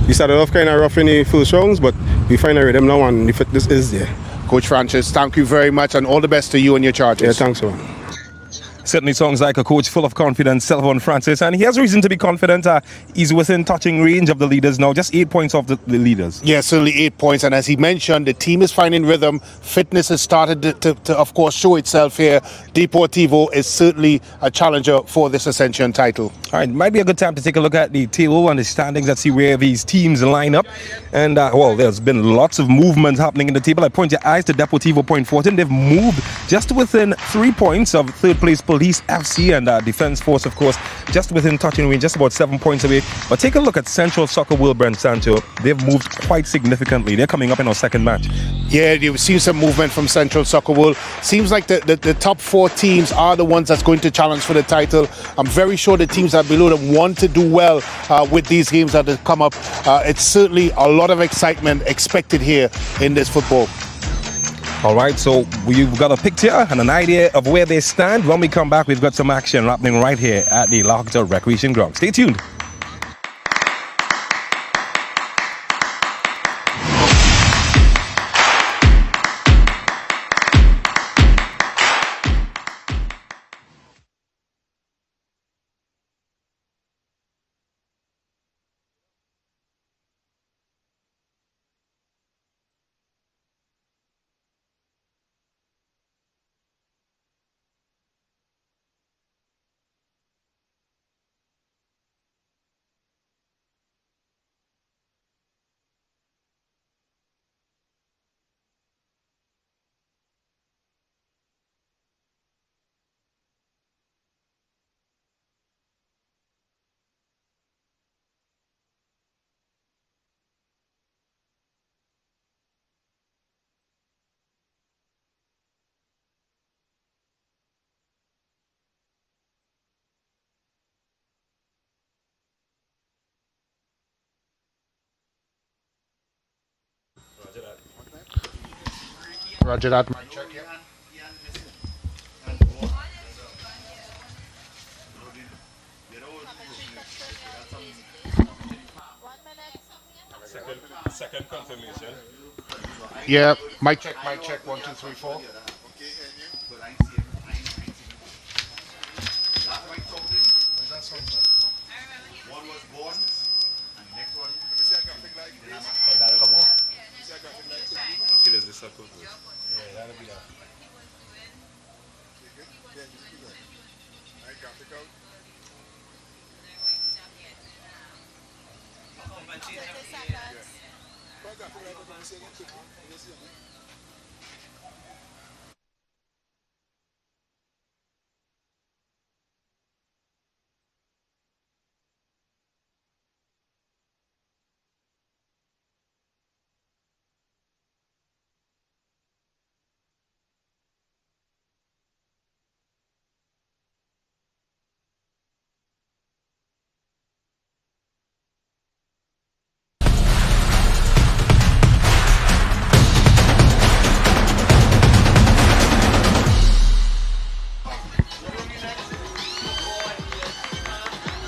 We started off kind of rough in the first rounds, but we find a rhythm now and the fitness is there. Coach Francis, thank you very much and all the best to you and your charges. Yeah, thanks, man. Certainly sounds like a coach full of confidence, Selvon Francis, and he has reason to be confident. He's within touching range of the leaders now, just 8 points off the leaders. Yeah, certainly 8 points, and as he mentioned, the team is finding rhythm. Fitness has started to of course, show itself here. Deportivo is certainly a challenger for this Ascension title. All right, might be a good time to take a look at the table and the standings and see where these teams line up. And, well, there's been lots of movement happening in the table. I point your eyes to Deportivo Point 14. They've moved just within 3 points of third place Police FC and Defense Force, of course, just within touching range, just about 7 points away. But take a look at Central Soccer World, Brent Sancho. They've moved quite significantly. They're coming up in our second match. Yeah, you've seen some movement from Central Soccer World. Seems like the top 4 teams are the ones that's going to challenge for the title. I'm very sure the teams that below them want to do well with these games that have come up. It's certainly a lot of excitement expected here in this football. All right, so we've got a picture and an idea of where they stand. When we come back, we've got some action happening right here at the La Junta Recreation Ground. Stay tuned. Roger that. Second confirmation. Yeah, mic check, 1, 2, 3, 4. One was born, and the next one. I feel as this circle. Yeah, that'll be that.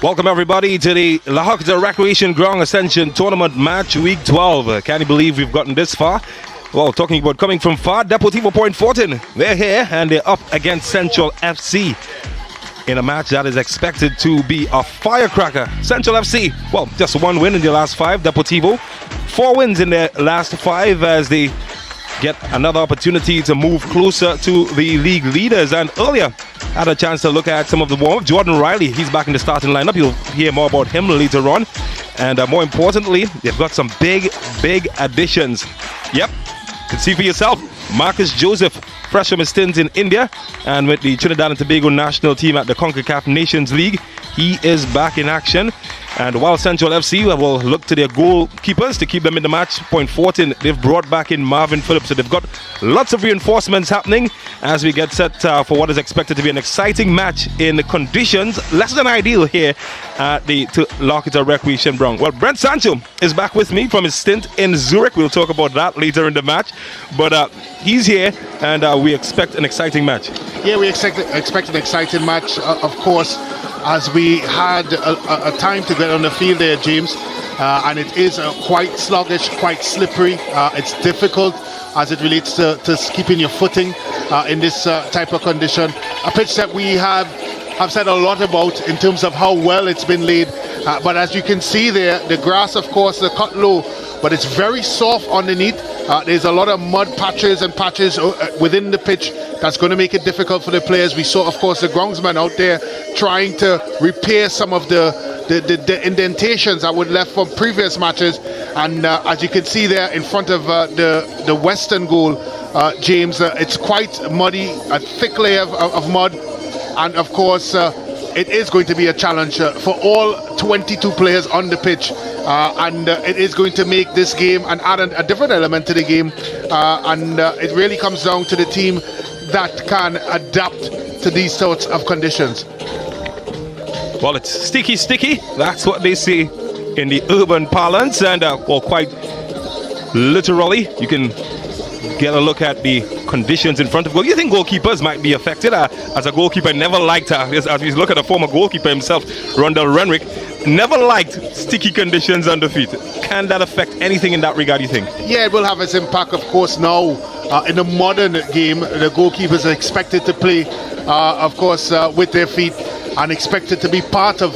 Welcome everybody to the La Junta Recreation Ground Ascension Tournament Match Week 12. Can you believe we've gotten this far? Well, talking about coming from far, Deportivo Point 14. They're here and they're up against Central FC in a match that is expected to be a firecracker. Central FC, well, just 1 win in their last 5. Deportivo, 4 wins in their last 5 as they get another opportunity to move closer to the league leaders. And earlier, had a chance to look at some of the warm-up. Jordan Riley, he's back in the starting lineup. You'll hear more about him later on. And more importantly, they've got some big additions. Yep, you can see for yourself. Marcus Joseph, fresh from his stints in India and with the Trinidad and Tobago national team at the CONCACAF Nations League. He is back in action. And while Central FC will look to their goalkeepers to keep them in the match, Point 14, they've brought back in Marvin Phillips. So they've got lots of reinforcements happening as we get set for what is expected to be an exciting match in conditions less than ideal here at the La Junta Recreation Ground. Well, Brent Sancho is back with me from his stint in Zurich. We'll talk about that later in the match. But he's here and we expect an exciting match. Yeah, we expect an exciting match. Of course, as we had a time to get on the field there, James. And it is quite sluggish, quite slippery. It's difficult as it relates to keeping your footing in this type of condition. A pitch that we have said a lot about in terms of how well it's been laid. But as you can see there, the grass, of course, the cut low, but it's very soft underneath. There's a lot of mud patches and patches within the pitch that's going to make it difficult for the players. We saw, of course, the groundsman out there trying to repair some of the indentations that were left from previous matches. And as you can see there in front of the western goal, James, it's quite muddy, a thick layer of mud. And of course, it is going to be a challenge for all 22 players on the pitch. And it is going to make this game and add a different element to the game. And it really comes down to the team that can adapt to these sorts of conditions. Well, it's sticky. That's what they say in the urban parlance. And, well, quite literally, you can get a look at the conditions in front of goal. You think goalkeepers might be affected? As a goalkeeper, never liked, as we look at a former goalkeeper himself, Rondell Renwick, never liked sticky conditions on the feet. Can that affect anything in that regard, you think? Yeah, it will have its impact, of course, now. In the modern game, the goalkeepers are expected to play, of course, with their feet and expected to be part of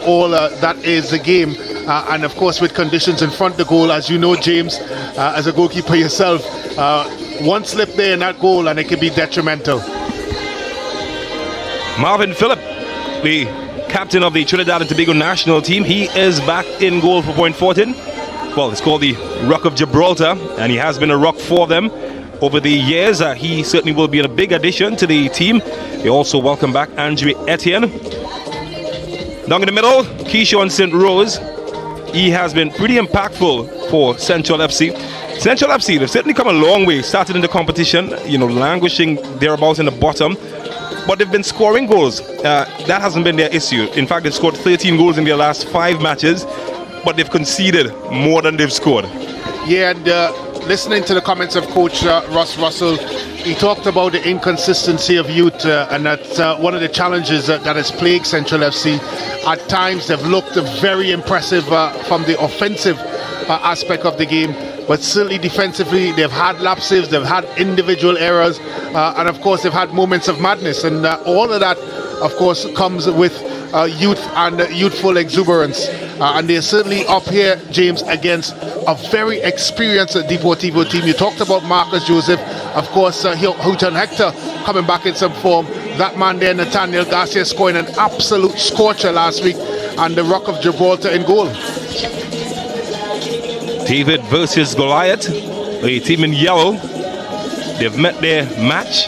all that is the game. And, of course, with conditions in front of the goal, as you know, James, as a goalkeeper yourself, one slip there in that goal and it can be detrimental. Marvin Phillip, the captain of the Trinidad and Tobago national team, he is back in goal for Point Fortin. Well, it's called the Rock of Gibraltar, and he has been a rock for them over the years. He certainly will be a big addition to the team. They also welcome back Andre Etienne. Down in the middle, Keyshawn St. Rose. He has been pretty impactful for Central FC. Central FC, they've certainly come a long way. Started in the competition, languishing thereabouts in the bottom. But they've been scoring goals. That hasn't been their issue. In fact, they've scored 13 goals in their last 5 matches. But they've conceded more than they've scored. Yeah, and listening to the comments of Coach Ross Russell, he talked about the inconsistency of youth, and that's one of the challenges that has plagued Central FC. At times, they've looked very impressive from the offensive aspect of the game, but certainly defensively, they've had lapses, they've had individual errors, and of course, they've had moments of madness, and all of that, of course, comes with youth and youthful exuberance. And they're certainly up here, James, against a very experienced Deportivo team. You talked about Marcus Joseph, of course, Houghton Hector coming back in some form. That man there, Nathaniel Garcia, scoring an absolute scorcher last week, and the Rock of Gibraltar in goal. David versus Goliath, a team in yellow. They've met their match.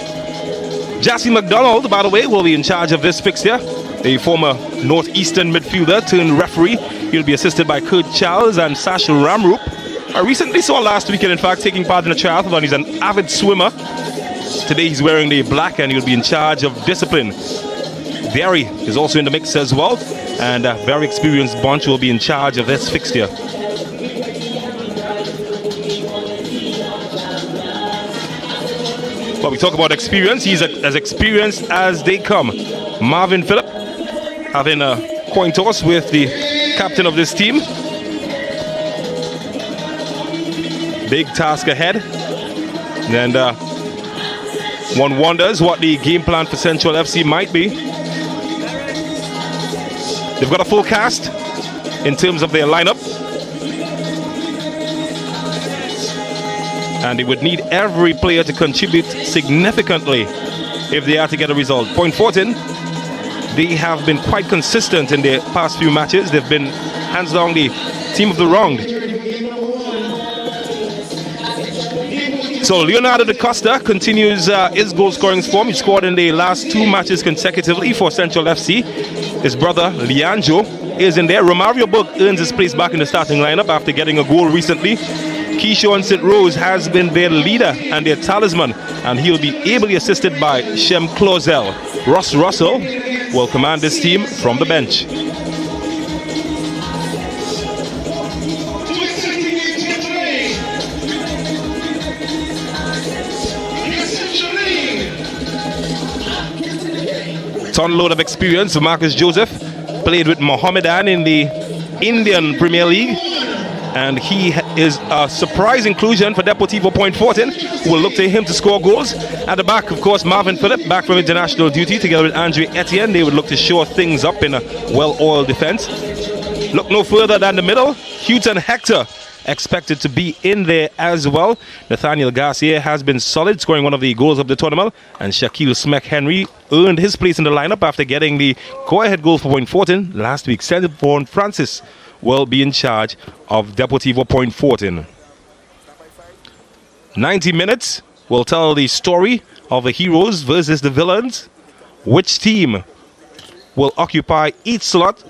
Jassy McDonald, by the way, will be in charge of this fixture. A former Northeastern midfielder turned referee. He'll be assisted by Kurt Charles and Sash Ramroop. I recently saw last weekend, in fact, taking part in a triathlon. He's an avid swimmer. Today he's wearing the black and he'll be in charge of discipline. Derry is also in the mix as well. And a very experienced bunch will be in charge of this fixture. Well, we talk about experience. He's as experienced as they come. Marvin Phillip having a coin toss with the captain of this team. Big task ahead. And one wonders what the game plan for Central FC might be. They've got a full cast in terms of their lineup. And they would need every player to contribute significantly if they are to get a result. Point Fortin, they have been quite consistent in their past few matches. They've been hands down the team of the round. So Leonardo da Costa continues his goal scoring form. He scored in the last 2 matches consecutively for Central FC. His brother Leandro is in there. Romario Burke earns his place back in the starting lineup after getting a goal recently. Keyshawn St. Rose has been their leader and their talisman, and he'll be ably assisted by Shem Clausel. Ross Russell will command this team from the bench. Ton load of experience for Marcus Joseph. played with Mohammedan in the Indian Premier League. And he is a surprise inclusion for Deportivo Point Fortin. We'll look to him to score goals. At the back, of course, Marvin Phillip, back from international duty, together with Andre Etienne. They would look to shore things up in a well-oiled defense. Look no further than the middle. Houghton Hector expected to be in there as well. Nathaniel Garcia has been solid, scoring one of the goals of the tournament. And Shaquille Smeck Henry earned his place in the lineup after getting the go-ahead goal for Point Fortin last week. Centre-forward Francis will be in charge of Deportivo Point Fortin. 90 minutes will tell the story of the heroes versus the villains. Which team will occupy each slot?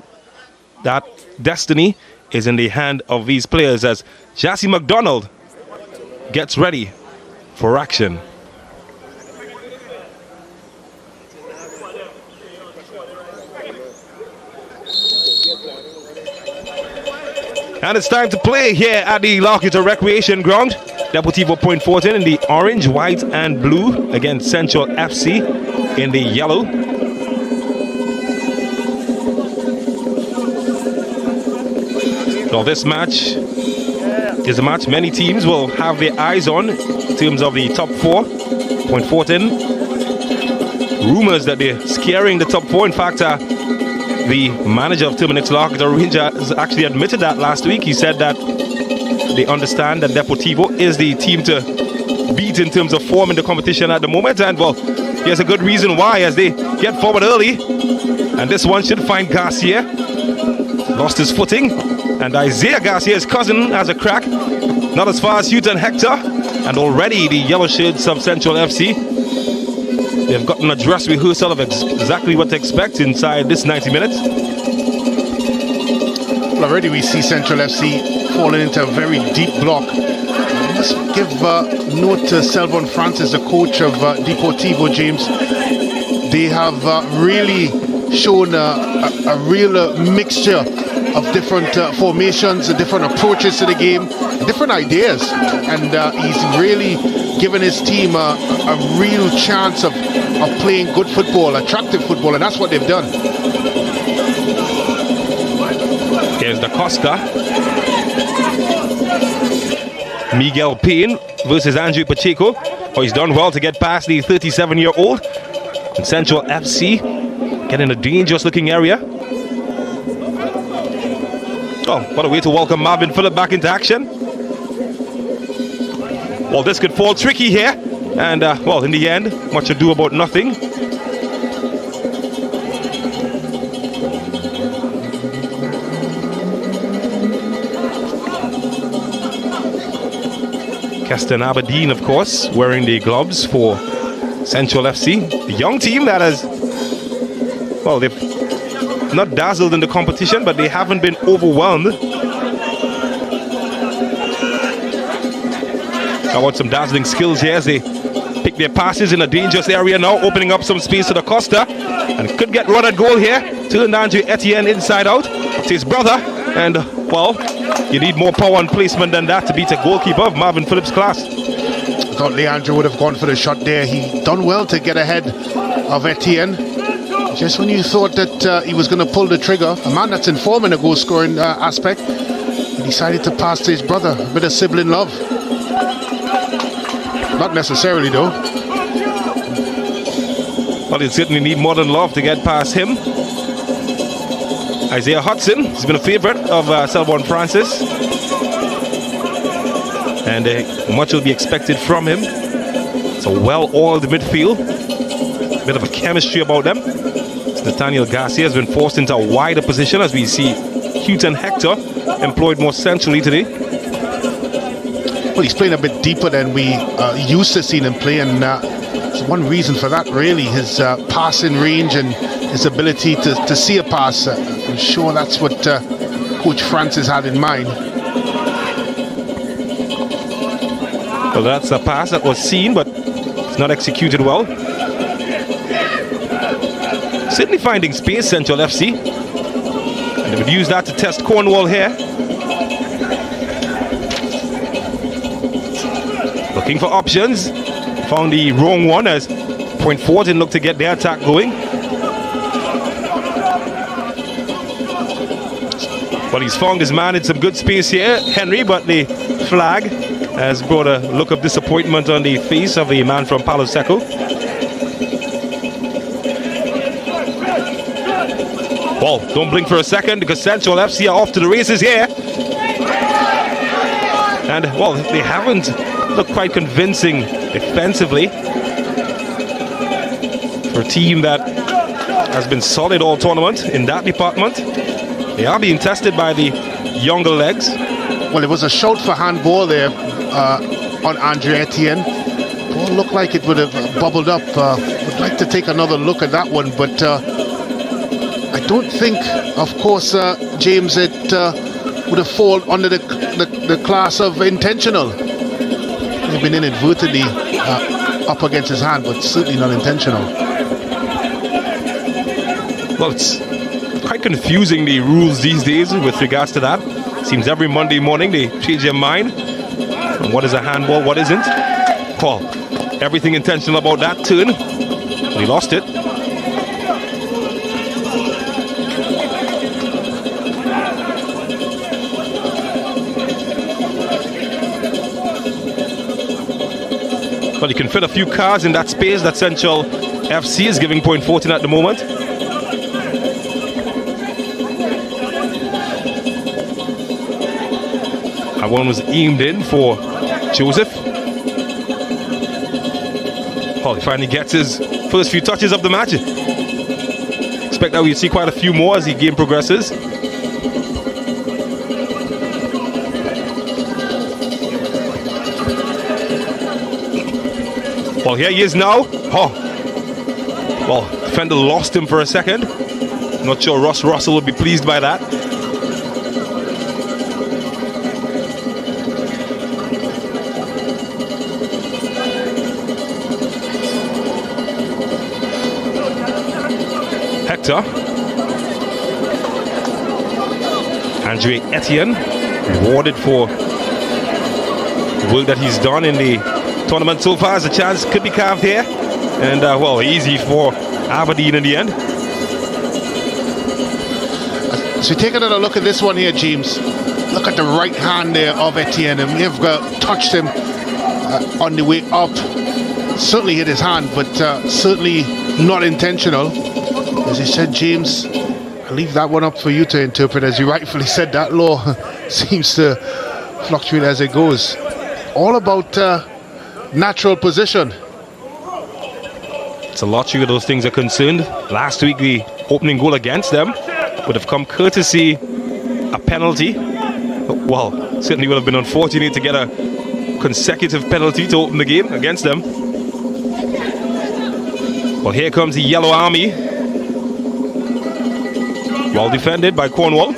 That destiny is in the hand of these players as Jassy McDonald gets ready for action. And it's time to play here at the Lockheed Recreation Ground. Deportivo Point Fortin in the orange, white and blue against Central FC in the yellow. So this match is a match many teams will have their eyes on in terms of the top four. Point Fortin, rumors that they're scaring the top four. In fact, the manager of Terminix Lockheed Rangers actually admitted that last week. He said that they understand that Deportivo is the team to beat in terms of form in the competition at the moment. And well, here's a good reason why as they get forward early. And this one should find Garcia. Lost his footing. And Isaiah Garcia's cousin has a crack. Not as far as Houghton Hector. And already the yellow shirts of Central FC, they've gotten a dress rehearsal of exactly what to expect inside this 90 minutes. Well, already we see Central FC falling into a very deep block. Let's give note to Selvon Francis, the coach of Deportivo, James. They have really shown a real mixture of different formations, different approaches to the game, different ideas. And he's really given his team a real chance of playing good football, attractive football, and that's what they've done. Here's Da Costa. Miguel Payne versus Andrew Pacheco. Oh, he's done well to get past the 37-year-old. And Central FC getting a dangerous looking area. Oh, what a way to welcome Marvin Phillip back into action. Well, this could fall tricky here. And, well, in the end, much ado about nothing. Keston Aberdeen, of course, wearing the gloves for Central FC. The young team that has, well, they've not dazzled in the competition, but they haven't been overwhelmed. How about some dazzling skills here as they pick their passes in a dangerous area now, opening up some space to Da Costa. And could get run at goal here. Turned down to Etienne inside out. It's his brother. And, well, you need more power and placement than that to beat a goalkeeper of Marvin Phillips' class. I thought Leandro would have gone for the shot there. He done well to get ahead of Etienne. Just when you thought that he was going to pull the trigger, a man that's in form in the goal scoring aspect, he decided to pass to his brother. A bit of sibling love. Not necessarily though. Well, he'll certainly need more than love to get past him. Isaiah Hudson has been a favorite of Selvon Francis. And much will be expected from him. It's a well-oiled midfield. A bit of a chemistry about them. Nathaniel Garcia has been forced into a wider position as we see Houghton Hector employed more centrally today. Well, he's playing a bit deeper than we used to seeing him play, and there's one reason for that, really, his passing range and his ability to see a pass. I'm sure that's what Coach Francis had in mind. Well, that's a pass that was seen, but it's not executed well. Certainly finding space, Central FC. And they would use that to test Cornwall here. Looking for options. Found the wrong one as Point Fortin looked to get their attack going. Well, he's found his man in some good space here, Henry, but the flag has brought a look of disappointment on the face of the man from Palo Seco. Well, don't blink for a second because Central FC are off to the races here. And, well, they haven't looked quite convincing defensively for a team that has been solid all tournament in that department. They are being tested by the younger legs. Well, it was a shout for handball there on Andre Etienne. Ball looked like it would have bubbled up. Would like to take another look at that one, but I don't think, of course, James, it would have fallen under the class of intentional. They've been inadvertently up against his hand, but certainly not intentional. Well, it's quite confusing, the rules these days with regards to that. Seems every Monday morning they change their mind on what is a handball, what isn't. Well, everything intentional about that turn. He lost it. Well, you can fit a few cars in that space that Central FC is giving point 14 at the moment. And one was aimed in for Joseph. Well, he finally gets his first few touches of the match. Expect that we'll see quite a few more as the game progresses. Well, here he is now. Oh. Well, defender lost him for a second. Not sure Ross Russell would be pleased by that. Hector. Andre Etienne, rewarded for the work that he's done in the tournament so far. As a chance could be carved here, and well, easy for Aberdeen in the end. So take another look at this one here, James. Look at the right hand there of Etienne, and we've touched him on the way up. Certainly hit his hand, but certainly not intentional. As you said, James, I leave that one up for you to interpret. As you rightfully said, that law seems to fluctuate as it goes. All about natural position. It's a lottery where those things are concerned. Last week, the opening goal against them would have come courtesy a penalty. Well, certainly would have been unfortunate to get a consecutive penalty to open the game against them. Well, here comes the Yellow Army. Well defended by Cornwall.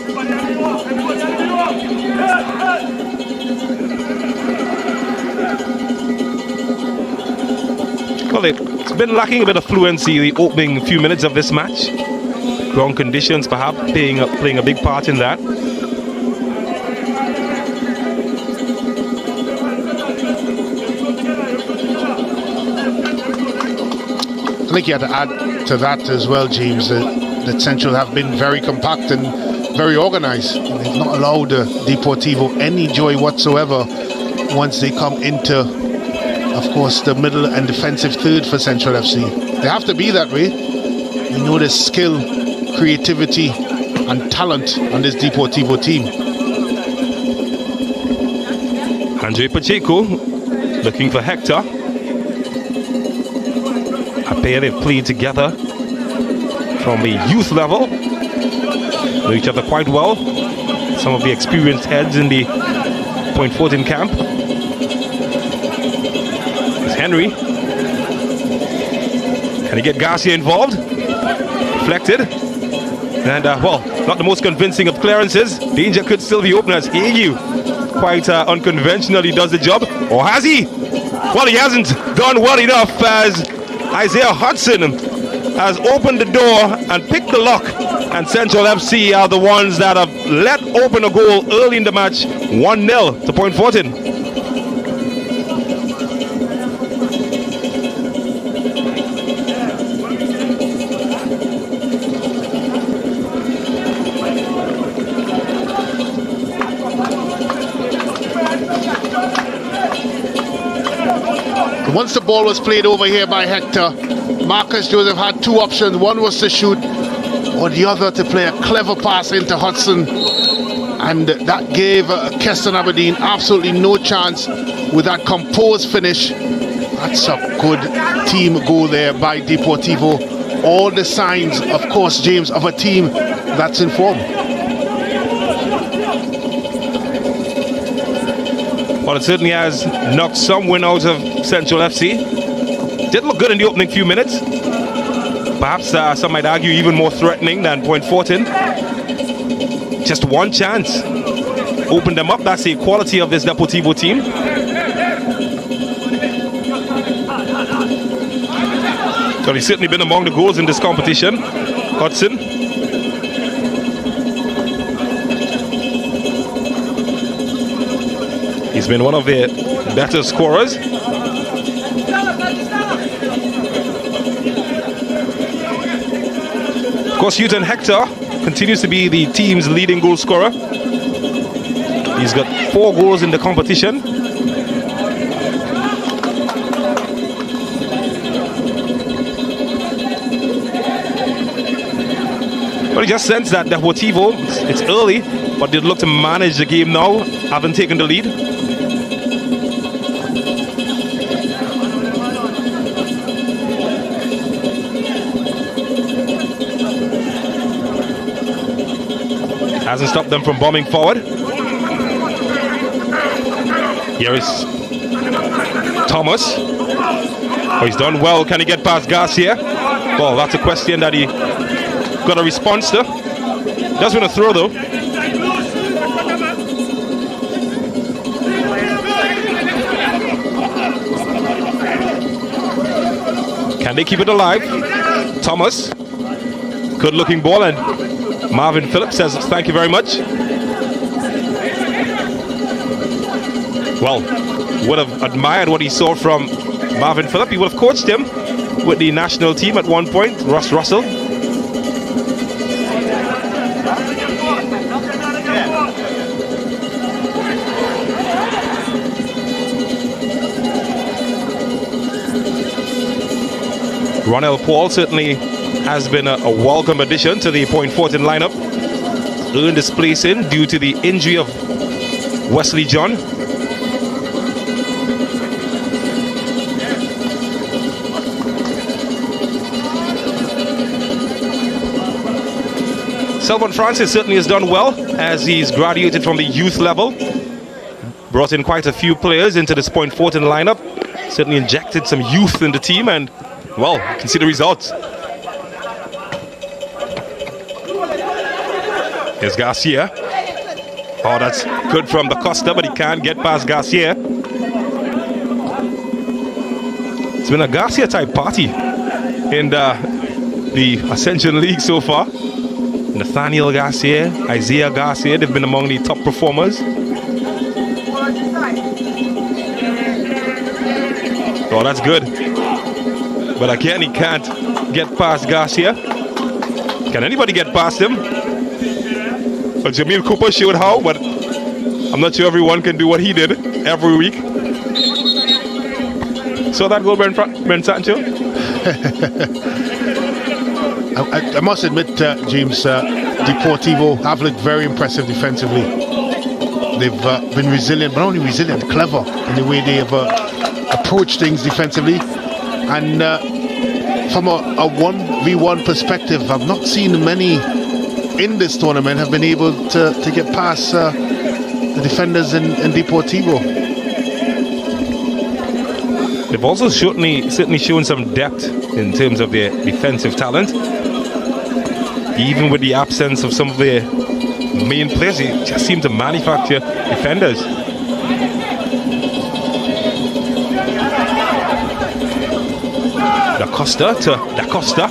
Well, it's been lacking a bit of fluency the opening few minutes of this match. Ground conditions perhaps playing a big part in that. I think you had to add to that as well, James, that Central have been very compact and very organised. They've not allowed Deportivo any joy whatsoever once they come into, of course, the middle and defensive third for Central FC. They have to be that way. You know there's skill, creativity and talent on this Deportivo team. Andre Pacheco looking for Hector. A pair they've played together from the youth level. Know each other quite well. Some of the experienced heads in the Point 14 camp. It's Henry. Can he get Garcia involved? Deflected. And, well, not the most convincing of clearances. Danger could still be open as Agu. Quite unconventionally does the job. Or has he? Well, he hasn't done well enough as Isaiah Hudson has opened the door and picked the lock. And Central FC are the ones that have let open a goal early in the match. 1-0 to Point 14. Once the ball was played over here by Hector, Marcus Joseph had two options. One was to shoot, or the other to play a clever pass into Hudson. And that gave Keston Aberdeen absolutely no chance with that composed finish. That's a good team goal there by Deportivo. All the signs, of course, James, of a team that's in form. Well, it certainly has knocked some win out of Central FC. Did look good in the opening few minutes. Perhaps some might argue even more threatening than Point Fortin. Just one chance opened them up. That's the quality of this Deportivo team. So he's certainly been among the goals in this competition. Hudson. He's been one of their better scorers. Of course, Houghton Hector continues to be the team's leading goal scorer. He's got 4 goals in the competition. But he just sensed that Deportivo, it's early, but they look to manage the game now, having taken the lead. Hasn't stopped them from bombing forward. Here is Thomas. Oh, he's done well. Can he get past Garcia? Well, that's a question that he got a response to. Does win a throw though. Can they keep it alive? Thomas. Good looking ball, and Marvin Phillips says thank you very much. Well, would have admired what he saw from Marvin Phillips. He would have coached him with the national team at one point, Ross Russell. Ronell Paul certainly has been a welcome addition to the Point Fortin lineup. Earned his place in due to the injury of Wesley John. Selvon Francis certainly has done well as he's graduated from the youth level. Brought in quite a few players into this Point Fortin lineup. Certainly injected some youth in the team, and well, you can see the results. Here's Garcia. Oh, that's good from Da Costa, but he can't get past Garcia. It's been a Garcia type party in the Ascension League so far. Nathaniel Garcia, Isaiah Garcia, they've been among the top performers. Oh, that's good. But again, he can't get past Garcia. Can anybody get past him? Well, Jamil Cooper showed how, but I'm not sure everyone can do what he did every week. So that goal, Ben Sancho? I must admit, James, Deportivo have looked very impressive defensively. They've been resilient, but not only resilient, clever in the way they have approached things defensively. And from a 1v1 perspective, I've not seen many in this tournament have been able to get past the defenders in Deportivo. They've also certainly shown some depth in terms of their defensive talent. Even with the absence of some of their main players, they just seem to manufacture defenders. Da Costa to Da Costa.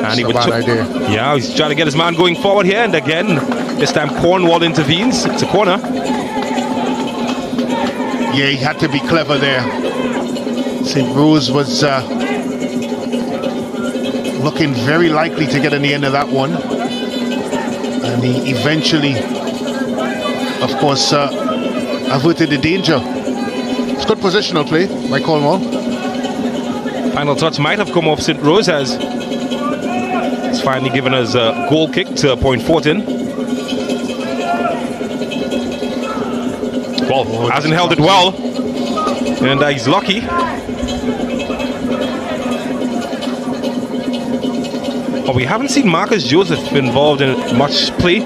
And he would idea. Yeah, he's trying to get his man going forward here, and again, this time Cornwall intervenes. It's a corner. Yeah, he had to be clever there. St. Rose was looking very likely to get in the end of that one, and he eventually, of course, averted the danger. It's good positional play by Cornwall. Final touch might have come off St. Rose as it's finally given us a goal kick to Point Fortin. Well, hasn't held it well, and he's lucky. But we haven't seen Marcus Joseph involved in much play.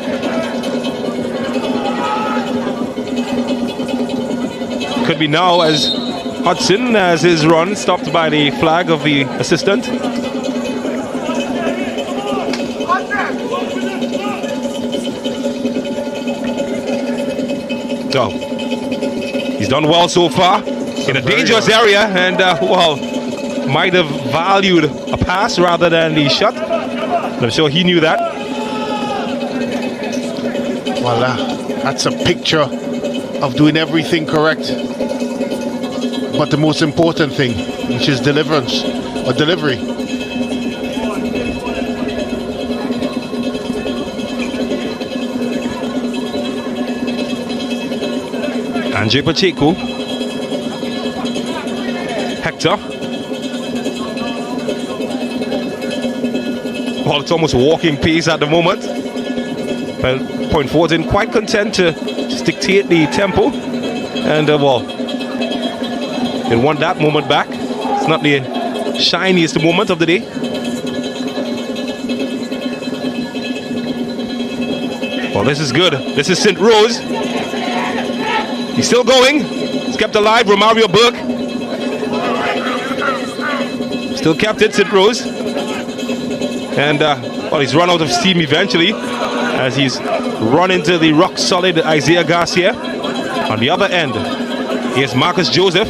Could be now as Hudson has his run stopped by the flag of the assistant. So he's done well so far in a dangerous area, and well, might have valued a pass rather than the shot. I'm sure he knew that. Voila, that's a picture of doing everything correct, but the most important thing, which is deliverance or delivery. Andre Pacheco, Hector. Well, it's almost walking pace at the moment. But Point Fortin quite content to just dictate the tempo, and well, they want that moment back. It's not the shiniest moment of the day. Well, this is good. This is St. Rose. He's still going. He's kept alive. Romario Burke still kept it, St. Rose. And well, he's run out of steam eventually as he's run into the rock solid Isaiah Garcia. On the other end, here's Marcus Joseph.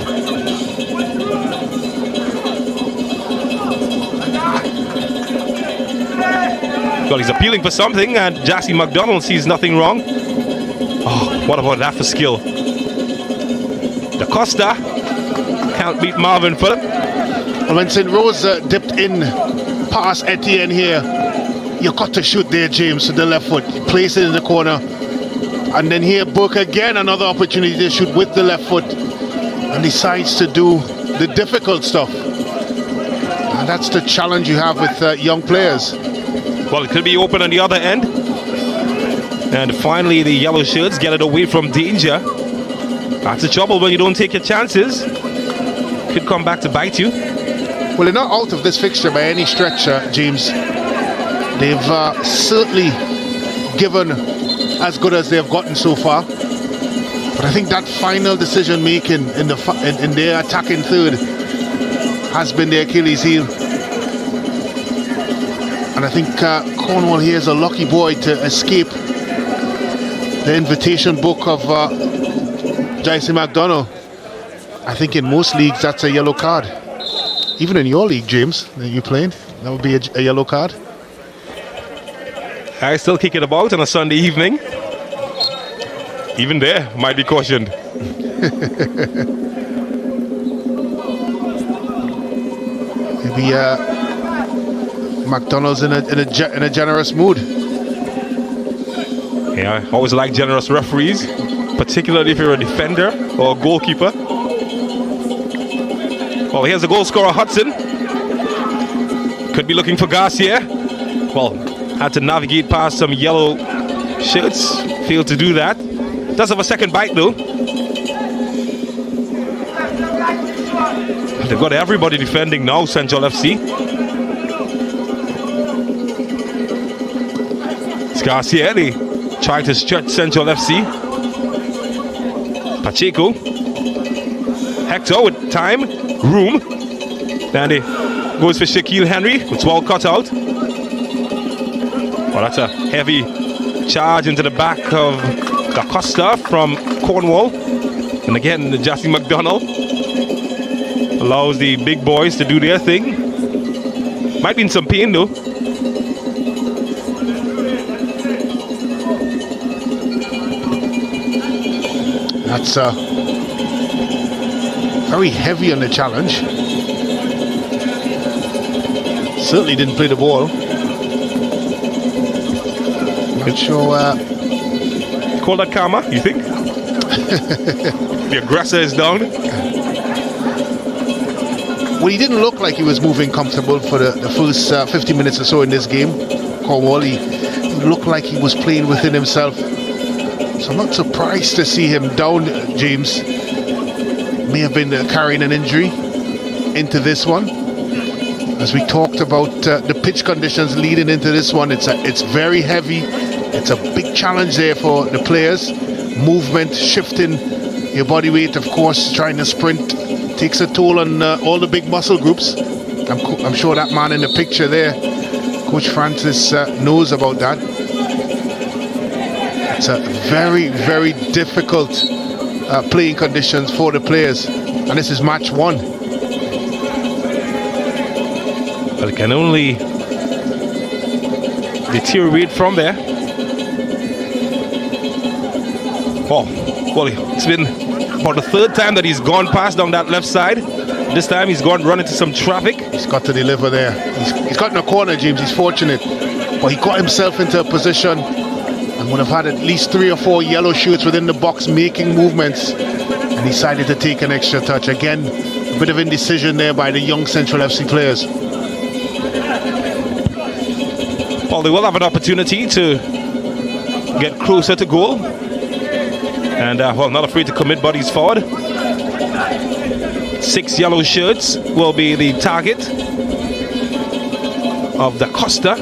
Well, he's appealing for something, and Jassy McDonald sees nothing wrong. Oh, what about that for skill? Da Costa can't beat Marvin Phillip. And when St. Rose dipped in past Etienne here, you got to shoot there, James, with the left foot. Place it in the corner. And then here, Burke again, another opportunity to shoot with the left foot. And decides to do the difficult stuff. And that's the challenge you have with young players. Well, it could be open on the other end. And finally, the yellow shirts get it away from danger. That's the trouble when you don't take your chances. Could come back to bite you. Well, they're not out of this fixture by any stretch, James. They've certainly given as good as they've gotten so far. But I think that final decision making in their attacking third has been their Achilles heel. And I think Cornwall here is a lucky boy to escape the invitation book of Jason McDonald. I think in most leagues that's a yellow card. Even in your league, James, that you playing, that would be a yellow card. I still kick it about on a Sunday evening. Even there, might be cautioned. Maybe McDonald's in a generous mood. Yeah, I always like generous referees, particularly if you're a defender or a goalkeeper. Well, here's the goal scorer, Hudson. Could be looking for Garcia. Well, had to navigate past some yellow shirts. Failed to do that. Does have a second bite though. They've got everybody defending now, Central FC. It's Garcia. They try to stretch Central FC. Pacheco. Hector with time, room. Then he goes for Shaquille Henry. It's well cut out. Well, that's a heavy charge into the back of Da Costa from Cornwall. And again, Jassy McDonald allows the big boys to do their thing. Might be in some pain though. That's very heavy on the challenge. Certainly didn't play the ball. Not sure. Call that karma, you think? The aggressor is down. Well, he didn't look like he was moving comfortable for the first 50 minutes or so in this game. Cornwall, he looked like he was playing within himself. So I'm not surprised to see him down, James. May have been carrying an injury into this one. As we talked about the pitch conditions leading into this one, it's very heavy. It's a big challenge there for the players. Movement, shifting your body weight, of course, trying to sprint takes a toll on all the big muscle groups. I'm sure that man in the picture there, Coach Francis, knows about that. It's a very, very difficult playing conditions for the players, and this is match 1. But it can only deteriorate from there. Oh, well, it's been about the 3rd time that he's gone past down that left side. This time he's gone run into some traffic. He's got to deliver there. He's got in a corner, James. He's fortunate, but he got himself into a position and would have had at least 3 or 4 yellow shirts within the box making movements, and decided to take an extra touch. Again, a bit of indecision there by the young Central FC players. Well, they will have an opportunity to get closer to goal. And, well, not afraid to commit bodies forward. 6 yellow shirts will be the target of Da Costa.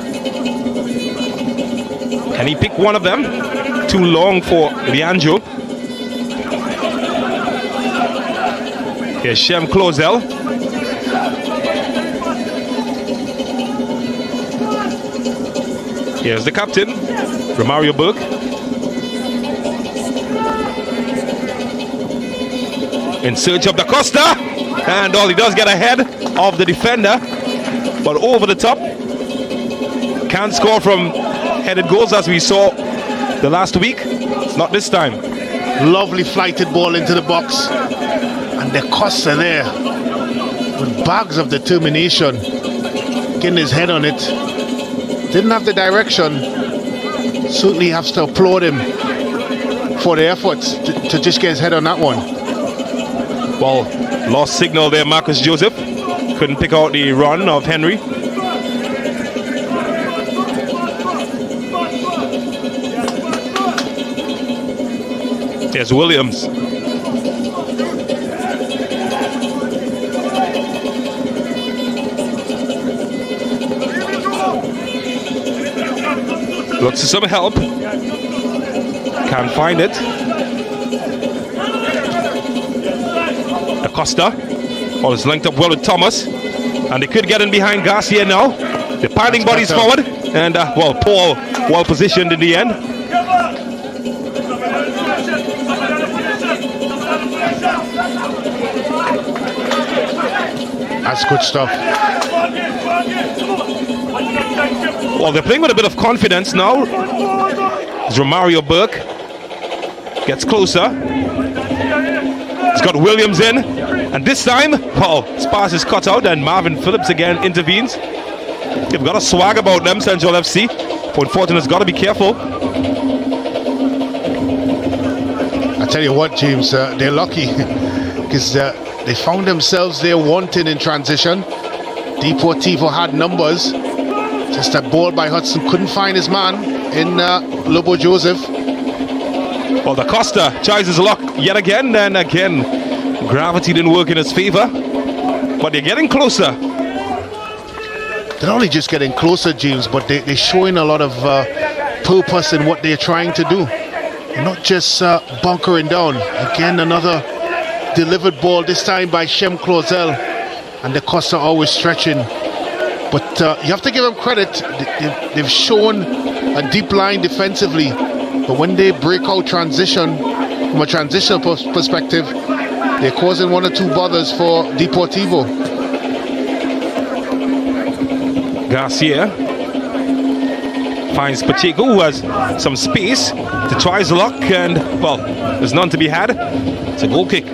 Can he pick one of them? Too long for Leandro. Here's Shem Clozel. Here's the captain, Romario Burke. In search of Da Costa, and all he does get ahead of the defender, but over the top. Can't score from headed goals as we saw the last week. Not this time. Lovely flighted ball into the box, and Da Costa there with bags of determination, getting his head on it. Didn't have the direction. Certainly has to applaud him for the efforts to just get his head on that one. Well, lost signal there, Marcus Joseph. Couldn't pick out the run of Henry. There's Williams. Looks for some help. Can't find it. Da Costa. Well, it's linked up well with Thomas. And they could get in behind Garcia now. They're piling bodies forward. And, well, Paul well positioned in the end. That's good stuff. Well, they're playing with a bit of confidence now. As Romario Burke gets closer. He's got Williams in. And this time, well, his pass is cut out and Marvin Phillips again intervenes. They've got a swag about them, Central FC. Point Fortin has got to be careful. I tell you what, James, they're lucky because they found themselves there wanting in transition. Deportivo had numbers. Just that ball by Hudson couldn't find his man in Lobo Joseph. Well, Da Costa tries his luck yet again, and again, gravity didn't work in his favor. But they're getting closer. They're not only just getting closer, James, but they're showing a lot of purpose in what they're trying to do. They're not just bunkering down. Again, another delivered ball, this time by Shem Clozel. And Da Costa always stretching. But you have to give them credit. They've shown a deep line defensively. But when they break out transition, from a transitional perspective, they're causing 1 or 2 bothers for Deportivo. Garcia finds Pacheco, who has some space to try his luck, and, well, there's none to be had. It's a goal kick.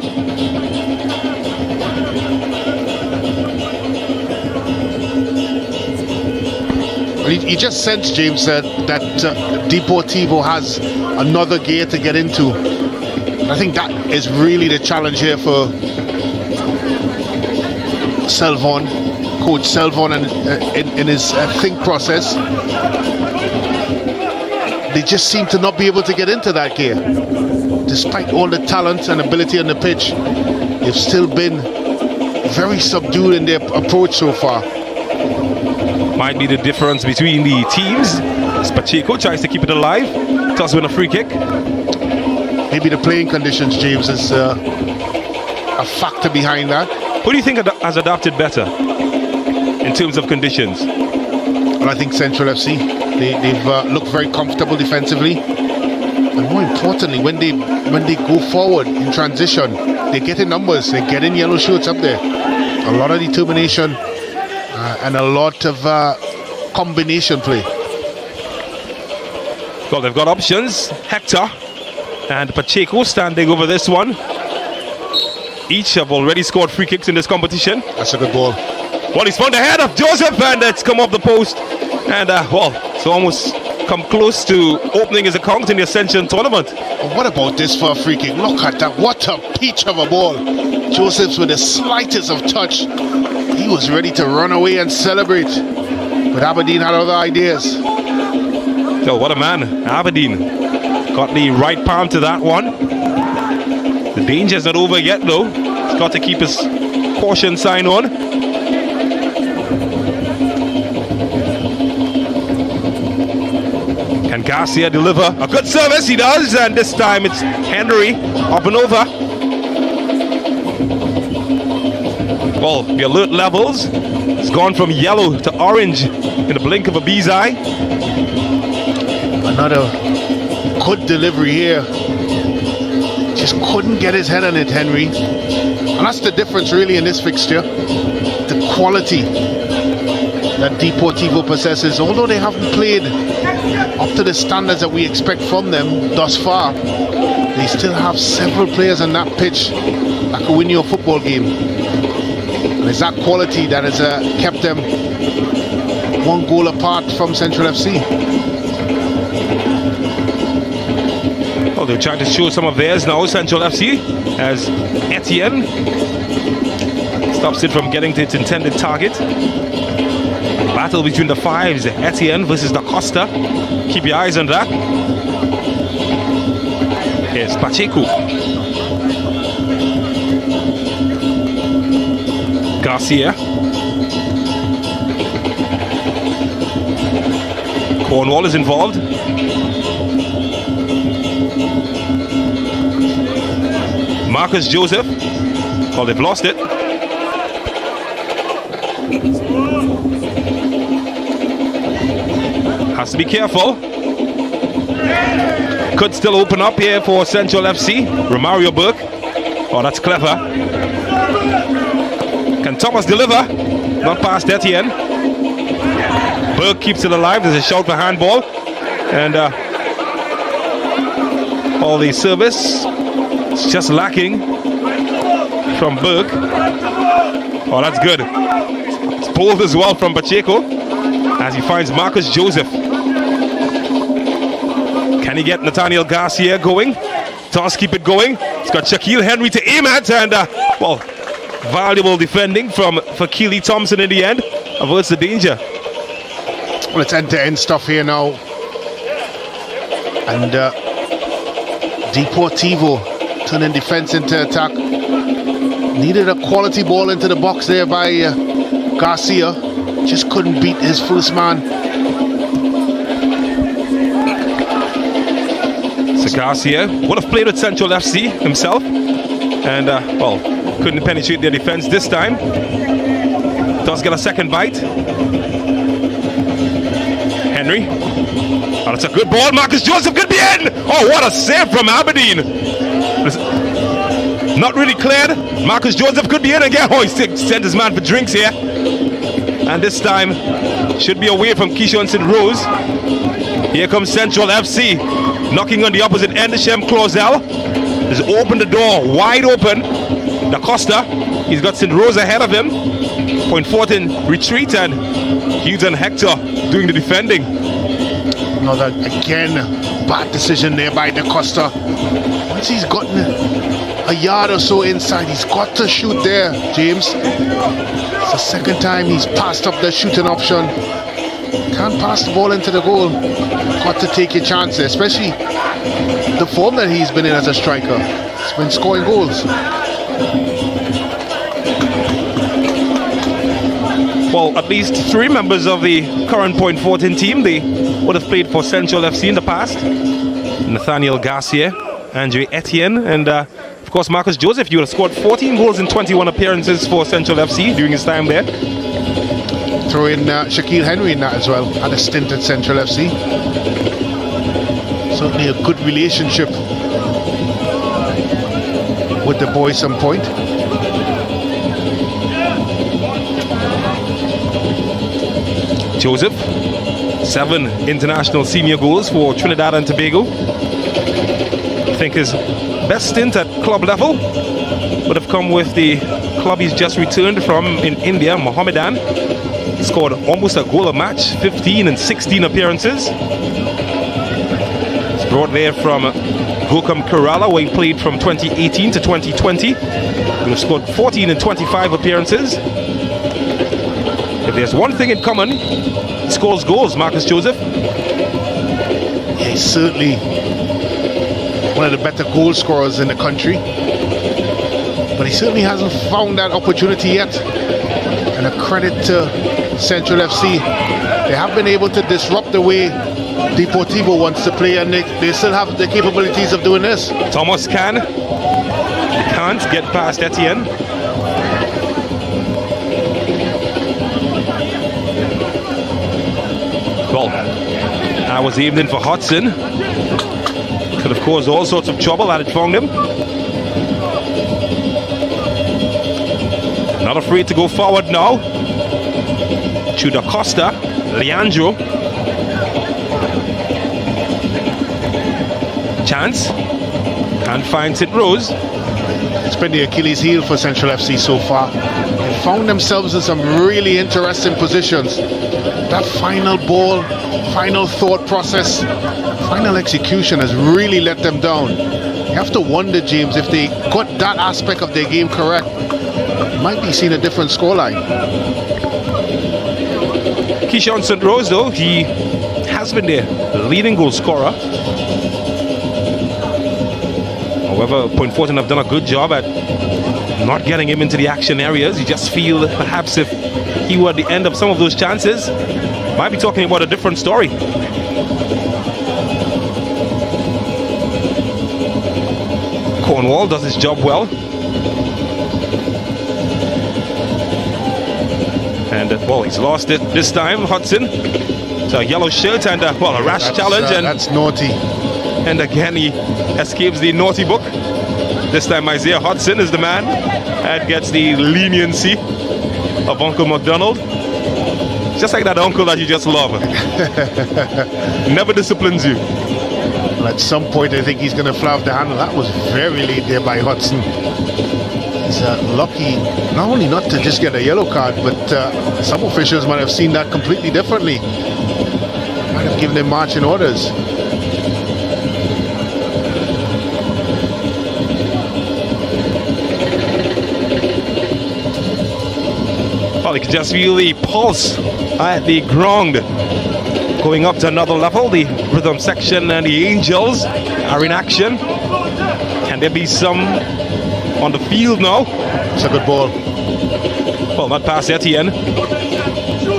You just sense, James, that Deportivo has another gear to get into. I think that is really the challenge here for Selvon, Coach Selvon, and in his think process. They just seem to not be able to get into that gear. Despite all the talent and ability on the pitch, they've still been very subdued in their approach so far. Might be the difference between the teams. As Pacheco tries to keep it alive, does win a free kick. Maybe the playing conditions, James, is a factor behind that. Who do you think has adapted better in terms of conditions? Well, I think Central FC. They've looked very comfortable defensively, and more importantly, when they go forward in transition, they get in numbers, they get in yellow shirts up there. A lot of determination and a lot of combination play. Well, they've got options. Hector and Pacheco standing over this one. Each have already scored free kicks in this competition. That's a good ball. Well, he's found the head of Joseph, and it's come off the post. And, well, it's almost come close to opening his account in the Ascension tournament. What about this for a free kick? Look at that. What a peach of a ball. Joseph's with the slightest of touch. He was ready to run away and celebrate. But Aberdeen had other ideas. So, what a man. Aberdeen got the right palm to that one. The danger's not over yet, though. He's got to keep his caution sign on. Can Garcia deliver a good service? He does, and this time it's Henry up and over. Well, the alert levels has gone from yellow to orange in the blink of a bee's eye. Another good delivery here. Just couldn't get his head on it, Henry. And that's the difference really in this fixture. The quality that Deportivo possesses, although they haven't played up to the standards that we expect from them thus far, they still have several players on that pitch that can win you a football game. And it's that quality that has kept them one goal apart from Central FC. Well, they're trying to show some of theirs now, Central FC, as Etienne stops it from getting to its intended target. Battle between the fives, Etienne versus Da Costa. Keep your eyes on that. Here's Pacheco. Garcia. Cornwall is involved. Marcus Joseph. Well, they've lost it. Has to be careful. Could still open up here for Central FC. Romario Burke. Oh, that's clever. Can Thomas deliver? Not past Etienne. Burke keeps it alive. There's a shout for handball. And all the service is just lacking from Burke. Oh, that's good. It's pulled as well from Pacheco as he finds Marcus Joseph. Can he get Nathaniel Garcia going? Does keep it going. He's got Shaquille Henry to aim at, and well, valuable defending from Fakili Thompson in the end. Averts the danger. Well, it's end-to-end stuff here now. And Deportivo turning defense into attack. Needed a quality ball into the box there by Garcia. Just couldn't beat his first man. So Garcia would have played with Central FC himself, and well, couldn't penetrate their defense this time. Does get a second bite. Henry. Oh, that's a good ball. Marcus Joseph could be in. Oh, what a save from Aberdeen. Not really cleared. Marcus Joseph could be in again. Oh, he sent his man for drinks here. And this time should be away from Keishon St. Rose. Here comes Central FC. Knocking on the opposite end. Shem Clausel has opened the door wide open. Da Costa, he's got St. Rose ahead of him. Point forth in retreat, and Hughes and Hector doing the defending. Another, again, bad decision there by Da Costa. Once he's gotten a yard or so inside, he's got to shoot there, James. It's the second time he's passed up the shooting option. Can't pass the ball into the goal. Got to take your chance there, especially the form that he's been in as a striker. He's been scoring goals. Well, at least 3 members of the current Point 14 team, they would have played for Central FC in the past. Nathaniel Garcia, Andre Etienne, and of course Marcus Joseph. You would have scored 14 goals in 21 appearances for Central FC during his time there. Throw in Shaquille Henry in that as well. Had a stint at Central FC. Certainly a good relationship with the boys on Point. Joseph, 7 international senior goals for Trinidad and Tobago. I think his best stint at club level would have come with the club he's just returned from in India, Mohammedan. He scored almost a goal a match, 15 and 16 appearances. He's brought there from Gokam Kerala, where he played from 2018 to 2020. He would have scored 14 and 25 appearances. If there's one thing in common, he scores goals, Marcus Joseph. Yeah, he's certainly one of the better goal scorers in the country. But he certainly hasn't found that opportunity yet. And a credit to Central FC. They have been able to disrupt the way Deportivo wants to play, and they still have the capabilities of doing this. Thomas can't get past Etienne. Well, that was evening for Hudson. Could have caused all sorts of trouble had it found him. Not afraid to go forward now. To Da Costa, Leandro. Chance. Can't find St. Rose. It's been the Achilles heel for Central FC so far. They found themselves in some really interesting positions. That final ball, final thought process, final execution has really let them down. You have to wonder, James, if they got that aspect of their game correct, might be seeing a different scoreline. Keyshawn St. Rose, though, he has been their leading goal scorer. However, Point 14 have done a good job at not getting him into the action areas. You just feel that perhaps if he were at the end of some of those chances, might be talking about a different story. Cornwall does his job well. And well, he's lost it this time, Hudson. So a yellow shirt and well, a rash challenge, and that's naughty. And again, he escapes the naughty book. This time, Isaiah Hudson is the man and gets the leniency of Uncle McDonald. Just like that uncle that you just love. Never disciplines you. Well, at some point, I think he's going to fly off the handle. That was very late there by Hudson. He's lucky not only not to just get a yellow card, but some officials might have seen that completely differently. Might have given him marching orders. Well, you can just feel the pulse at the ground going up to another level. The rhythm section and the Angels are in action. Can there be some on the field now? It's a good ball. Well, not past Etienne.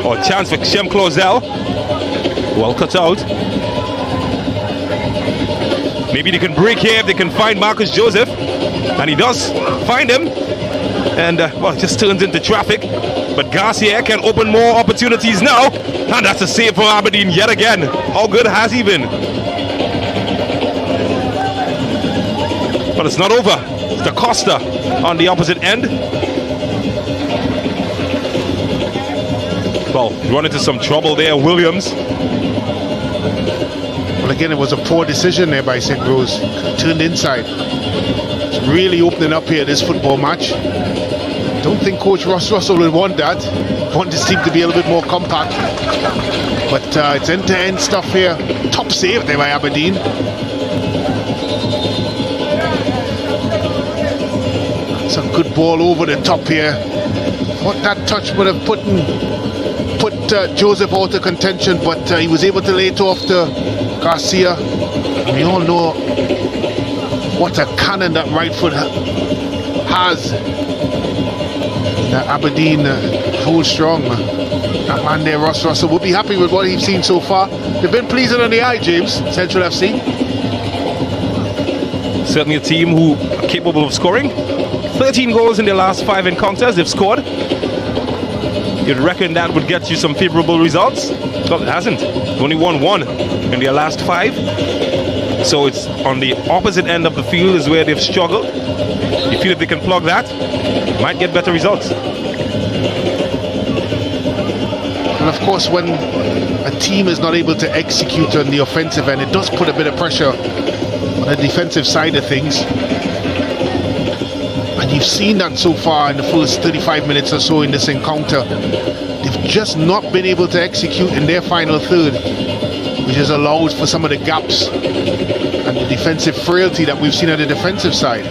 Or chance for Shem Closel. Well cut out. Maybe they can break here if they can find Marcus Joseph. And he does find him. And well, just turns into traffic. But Garcia can open more opportunities now. And that's a save from Aberdeen yet again. How good has he been? But it's not over. It's Da Costa on the opposite end. Well, run into some trouble there, Williams. Well, again, it was a poor decision there by St. Rose. Turned inside. It's really opening up here this football match. Don't think Coach Ross Russell will want that. Want this team to be a little bit more compact. But it's end-to-end stuff here. Top save there by Aberdeen. It's a good ball over the top here. What that touch would have put Joseph out of contention, but he was able to lay it off to Garcia. And we all know what a cannon that right foot has. Aberdeen full strong. That man there, Ross Russell, will be happy with what he's seen so far. They've been pleasing on the eye, James, Central FC. Certainly a team who are capable of scoring. 13 goals in their last 5 encounters they've scored. You'd reckon that would get you some favorable results. Well, it hasn't. Only won 1 in their last 5. So it's on the opposite end of the field is where they've struggled. You feel if they can plug that, might get better results. And of course, when a team is not able to execute on the offensive end, it does put a bit of pressure on the defensive side of things. And you've seen that so far in the first 35 minutes or so in this encounter. They've just not been able to execute in their final third, which has allowed for some of the gaps and the defensive frailty that we've seen on the defensive side.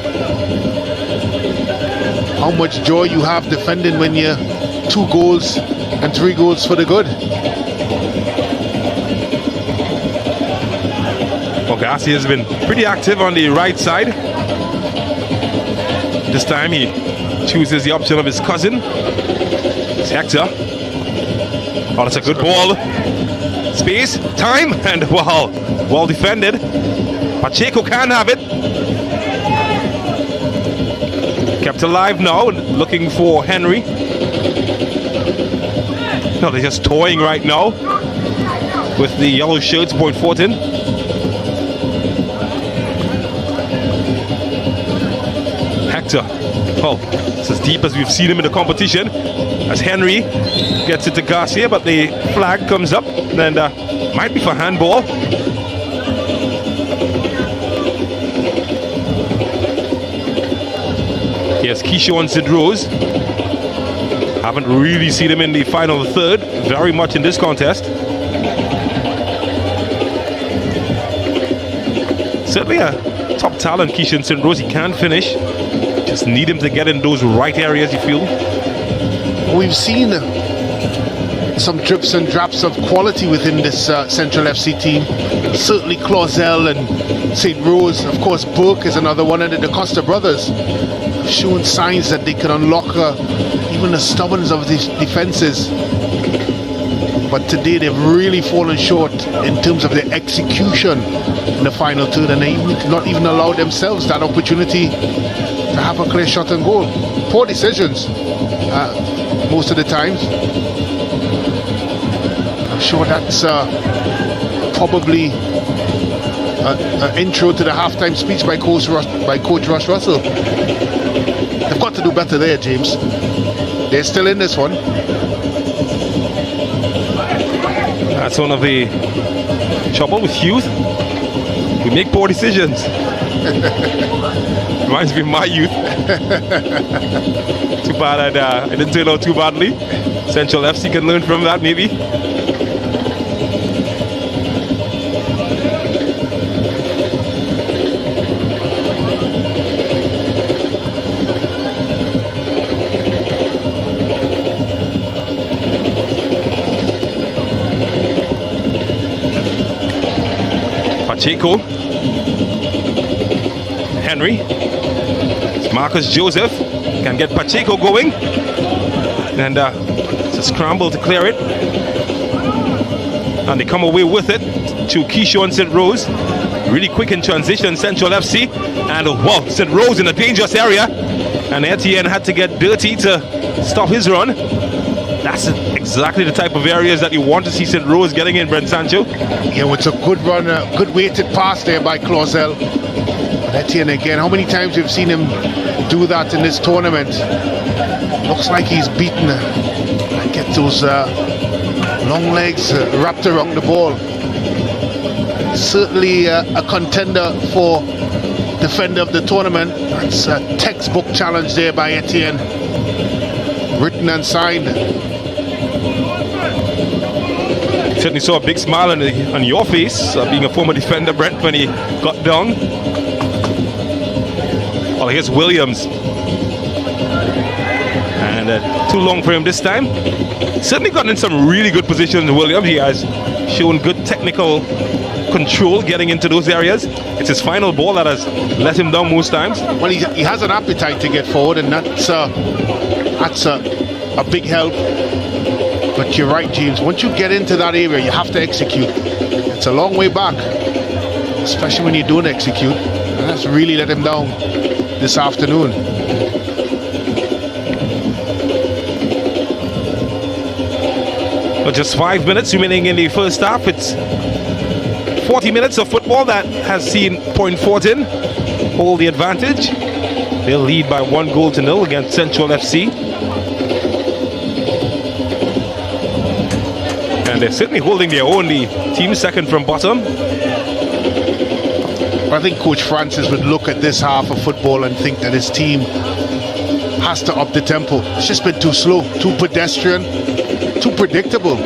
How much joy you have defending when you're 2 goals and 3 goals for the good. Well, Garcia has been pretty active on the right side. This time he chooses the option of his cousin. It's Hector. Oh, that's a good ball. Space, time, and wow, well defended. Pacheco can have it. Kept alive now, looking for Henry. No, they're just toying right now with the yellow shirts, Point Fortin. Hector. Oh, it's as deep as we've seen him in the competition. As Henry gets it to Garcia, but the flag comes up and might be for handball. Yes, Keishon Sidrose. Haven't really seen him in the final third very much in this contest. Certainly a top talent, Keishon Sidrose. He can finish. Just need him to get in those right areas, you feel. We've seen some drips and drops of quality within this Central FC team. Certainly Clausel and St. Rose. Of course, Burke is another one, and the Costa brothers have shown signs that they can unlock even the stubbornness of these defenses. But today they've really fallen short in terms of their execution in the final third, and they not even allowed themselves that opportunity to have a clear shot and goal. Poor decisions most of the times. I'm sure that's probably an intro to the halftime speech by Coach Ross Russell. They've got to do better there, James. They're still in this one. That's one of the trouble with youth. We make poor decisions. Reminds me of my youth. Too bad I didn't turn out too badly. Central FC can learn from that, maybe. Pacheco. Henry. Marcus Joseph can get Pacheco going. And it's a scramble to clear it. And they come away with it to Keishon St. Rose. Really quick in transition, Central FC. And wow, St. Rose in a dangerous area. And Etienne had to get dirty to stop his run. That's exactly the type of areas that you want to see St. Rose getting in, Brent Sancho. Yeah, it's a good run, a good weighted pass there by Clausel. Etienne again, how many times we've seen him do that in this tournament? Looks like he's beaten and get those long legs wrapped around the ball. Certainly a contender for defender of the tournament. That's a textbook challenge there by Etienne. written and signed. Certainly saw a big smile on your face, being a former defender, Brent, when he got down. Well, here's Williams. And too long for him this time. Certainly gotten in some really good positions, Williams. He has shown good technical control getting into those areas. It's his final ball that has let him down most times. Well, he has an appetite to get forward, and that's a big help. But you're right, James. Once you get into that area, you have to execute. It's a long way back, especially when you don't execute. And that's really let him down this afternoon. But just 5 minutes remaining in the first half. It's 40 minutes of football that has seen Point Fortin hold the advantage. They'll lead by 1-0 against Central FC. And they're certainly holding their own. The team second from bottom. I think Coach Francis would look at this half of football and think that his team has to up the tempo. It's just been too slow, too pedestrian, too predictable.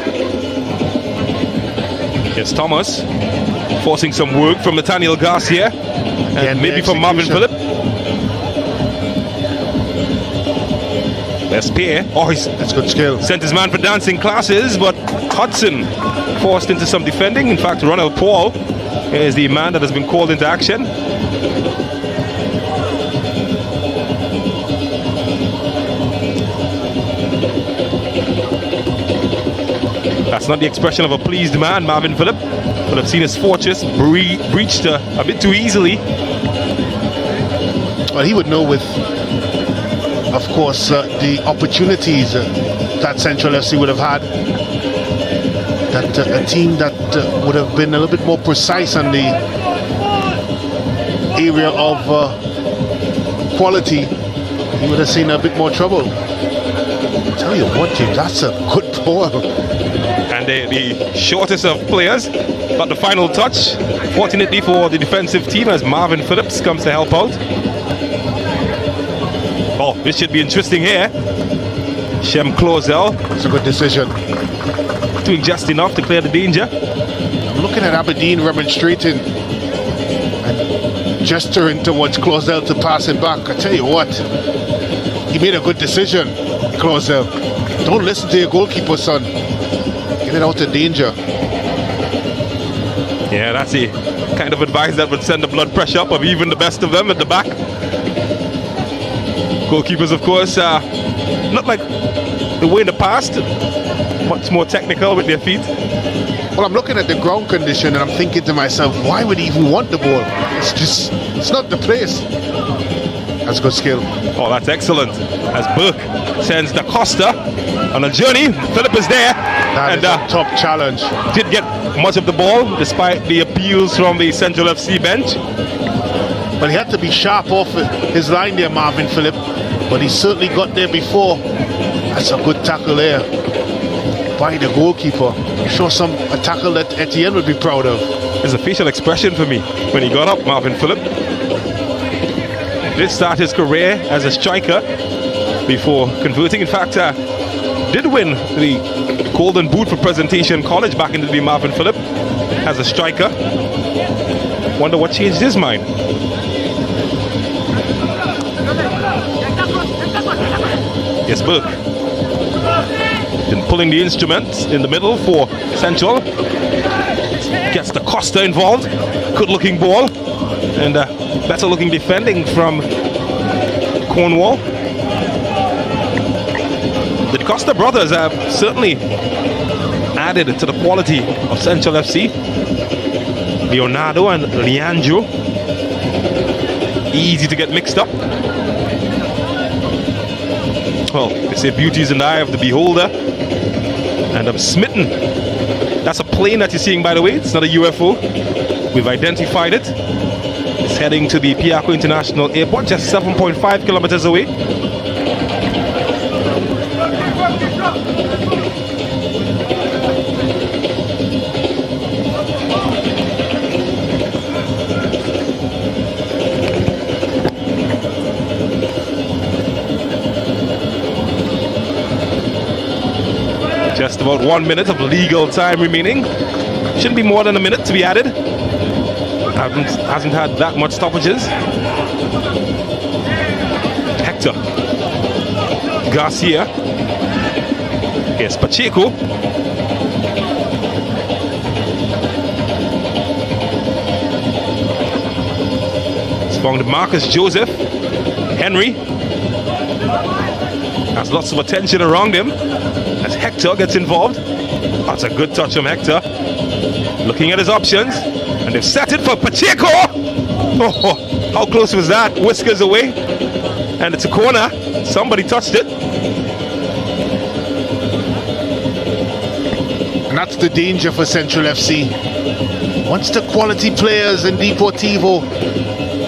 Here's Thomas forcing some work from Nathaniel Garcia and maybe from Marvin Phillip. There's Pierre. Oh, that's good skill. Sent his man for dancing classes, but Hudson forced into some defending. In fact, Ronald Paul is the man that has been called into action. That's not the expression of a pleased man, Marvin Phillip. But I've seen his fortress breached a bit too easily. Well, he would know with, of course, the opportunities that Central FC would have had. That a team that would have been a little bit more precise on the area of quality, he would have seen a bit more trouble. I'll tell you what, James, that's a good ball. And the shortest of players got the final touch. Fortunately for the defensive team, as Marvin Phillips comes to help out. Oh, this should be interesting here. Shem Closel. It's a good decision. Doing just enough to clear the danger. I'm looking at Aberdeen remonstrating and gesturing towards Closel to pass it back. I tell you what, he made a good decision, Closel. Don't listen to your goalkeeper, son. Get it out of danger. Yeah, that's the kind of advice that would send the blood pressure up of even the best of them at the back. Goalkeepers, of course, not like the way in the past, much more technical with their feet. Well, I'm looking at the ground condition and I'm thinking to myself, why would he even want the ball? It's not the place. That's good skill. Oh, that's excellent. As Burke sends Da Costa on a journey. Phillip is there. That is a top challenge. Did get much of the ball despite the appeals from the Central FC bench. But he had to be sharp off his line there, Marvin Phillip. But he certainly got there before. That's a good tackle there by the goalkeeper. Sure, a tackle that Etienne would be proud of. There's a facial expression for me when he got up, Marvin Phillip. Did start his career as a striker before converting. In fact, did win the Golden Boot for Presentation College back in the day, Marvin Phillip, as a striker. Wonder what changed his mind. Yes, Burke. Been pulling the instruments in the middle for Central. Gets the Costa involved. Good looking ball. And better looking defending from Cornwall. The Costa brothers have certainly added to the quality of Central FC. Leonardo and Leandro. Easy to get mixed up. Well, they say beauty is in the eye of the beholder. And I'm smitten. That's a plane that you're seeing, by the way. It's not a UFO. We've identified it. It's heading to the Piarco International Airport, just 7.5 kilometers away. Just about 1 minute of legal time remaining. Shouldn't be more than a minute to be added. Hasn't had that much stoppages. Hector. Garcia. Yes, Pacheco. It's found Marcus Joseph. Henry. Has lots of attention around him as Hector gets involved. That's a good touch from Hector. Looking at his options. And they've set it for Pacheco. Oh, how close was that? Whiskers away. And it's a corner. Somebody touched it. And that's the danger for Central FC. Once the quality players in Deportivo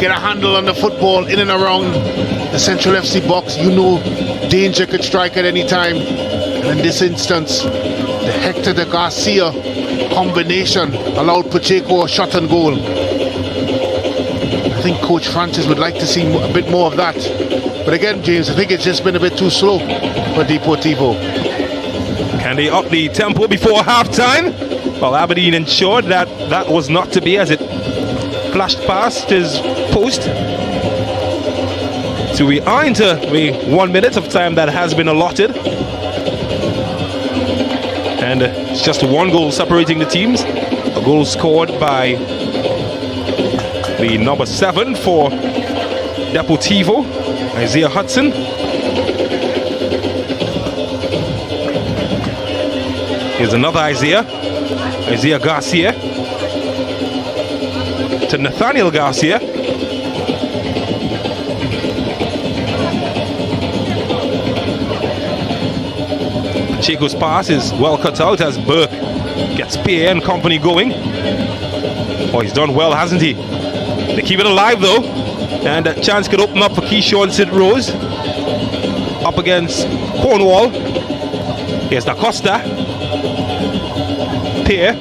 get a handle on the football in and around the Central FC box, you know danger could strike at any time. And in this instance, the Hector de Garcia combination allowed Pacheco a shot on goal. I think Coach Francis would like to see a bit more of that. But again, James, I think it's just been a bit too slow for Deportivo. Can they up the tempo before halftime? Well, Aberdeen ensured that that was not to be as it flashed past his post. So we are into the 1 minute of time that has been allotted. And it's just one goal separating the teams. A goal scored by the number 7 for Deportivo, Isaiah Hudson. Here's another Isaiah Garcia to Nathaniel Garcia. Pacheco's pass is well cut out as Burke gets Pierre and company going. Oh, he's done well, hasn't he? They keep it alive though, and a chance could open up for Keyshawn St. Rose up against Cornwall. Here's Da Costa. Pierre,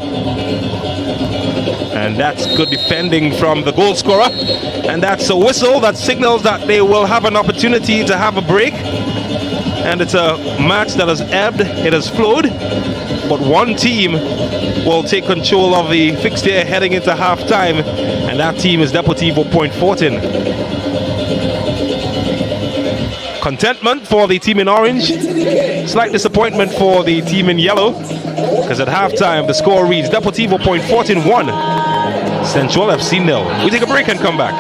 and that's good defending from the goal scorer, and that's a whistle that signals that they will have an opportunity to have a break. And it's a match that has ebbed, it has flowed, but one team will take control of the fixture heading into halftime, and that team is Deportivo Point Fortin. Contentment for the team in orange, slight disappointment for the team in yellow, because at halftime the score reads Deportivo Point Fortin 1, Central FC 0. We take a break and come back.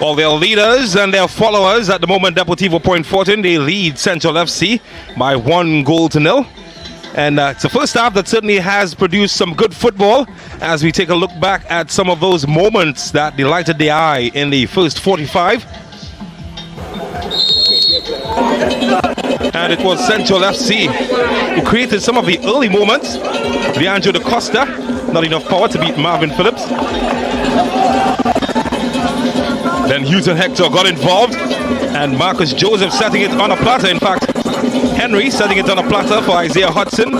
All their leaders and their followers at the moment, Deportivo Point Fortin, they lead Central FC by 1-0. And it's the first half that certainly has produced some good football as we take a look back at some of those moments that delighted the eye in the first 45. And it was Central FC who created some of the early moments. Leandro da Costa, not enough power to beat Marvin Phillips. Then Houghton Hector got involved, and Marcus Joseph setting it on a platter. In fact, Henry setting it on a platter for Isaiah Hudson,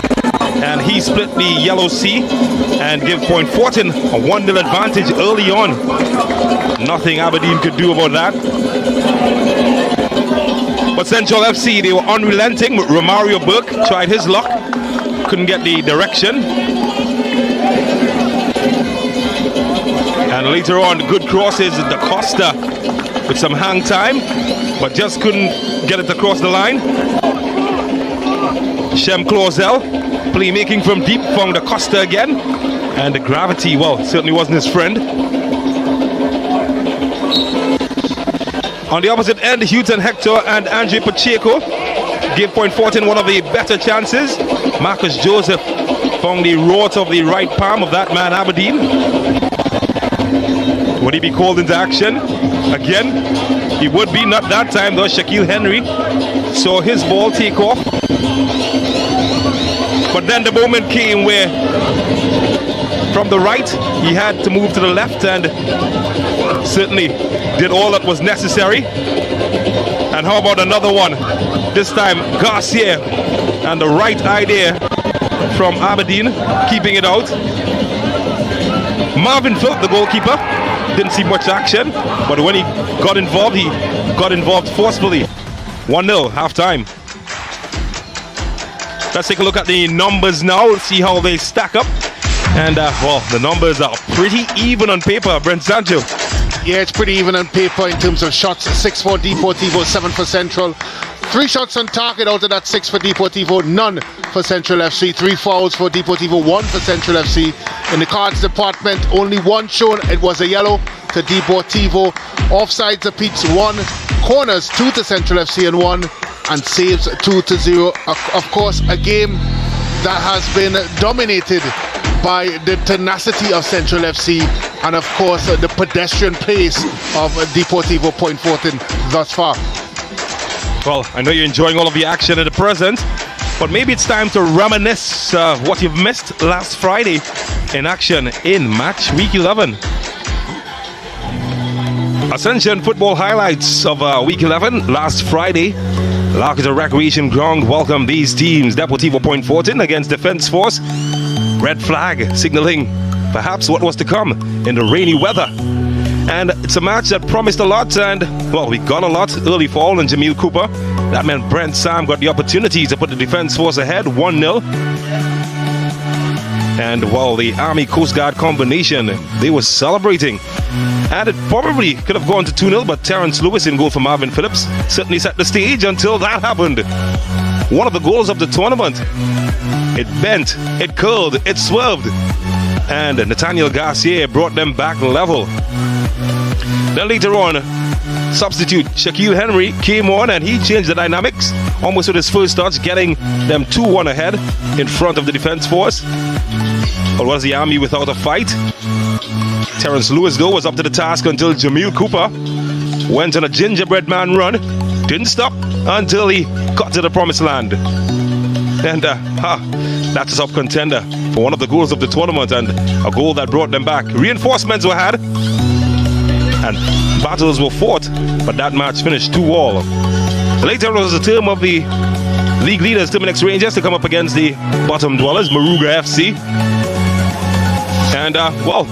and he split the Yellow Sea and give Point Fortin a 1-0 advantage early on. Nothing Aberdeen could do about that. But Central FC, they were unrelenting. Romario Burke tried his luck, couldn't get the direction. And later on, good crosses, Da Costa with some hang time, but just couldn't get it across the line. Shem Clausel, playmaking from deep, found Da Costa again. And the gravity, well, certainly wasn't his friend. On the opposite end, Houghton Hector and Andre Pacheco gave Point Fortin one of the better chances. Marcus Joseph found the rort of the right palm of that man Aberdeen. Would he be called into action again? He would be, not that time though. Shaquille Henry saw his ball take off. But then the moment came where from the right he had to move to the left, and certainly did all that was necessary. And how about another one? This time Garcia, and the right idea from Aberdeen, keeping it out. Marvin Phillips, the goalkeeper, didn't see much action, but when he got involved forcefully. 1-0, half-time. Let's take a look at the numbers now, see how they stack up. And, well, the numbers are pretty even on paper, Brent Sancho. Yeah, it's pretty even on paper in terms of shots. 6 for Deportivo, 7 for Central. 3 shots on target out of that 6 for Deportivo, none for Central FC. 3 fouls for Deportivo, 1 for Central FC. In the cards department, only 1 shown. It was a yellow to Deportivo. Offsides apiece 1. Corners 2 to Central FC and 1. And saves 2-0. Of course, a game that has been dominated by the tenacity of Central FC and of course the pedestrian pace of Deportivo Point Fortin thus far. Well, I know you're enjoying all of the action at the present, but maybe it's time to reminisce what you've missed last Friday in action in Match Week 11. Ascension football highlights of Week 11 last Friday. Larkins Recreation Ground welcomed these teams. Deportivo Point Fortin against Defence Force. Red flag signaling perhaps what was to come in the rainy weather. And it's a match that promised a lot, and well, we got a lot early for all in Jamil Cooper. That meant Brent Sam got the opportunity to put the Defence Force ahead 1-0. And while the Army Coast Guard combination, they were celebrating. And it probably could have gone to 2-0, but Terence Lewis in goal for Marvin Phillips certainly set the stage until that happened. One of the goals of the tournament. It bent, it curled, it swerved. And Nathaniel Garcia brought them back level. Then later on, substitute Shaquille Henry came on and he changed the dynamics almost with his first touch, getting them 2-1 ahead in front of the Defence Force. Or was the Army without a fight? Terence Lewis though was up to the task until Jamil Cooper went on a gingerbread man run, didn't stop until he got to the promised land. And that's a top contender for one of the goals of the tournament, and a goal that brought them back. Reinforcements were had and battles were fought, but that match finished 2-2. Later it was the term of the league leaders, Terminex Rangers, to come up against the bottom dwellers, Moruga FC. And well,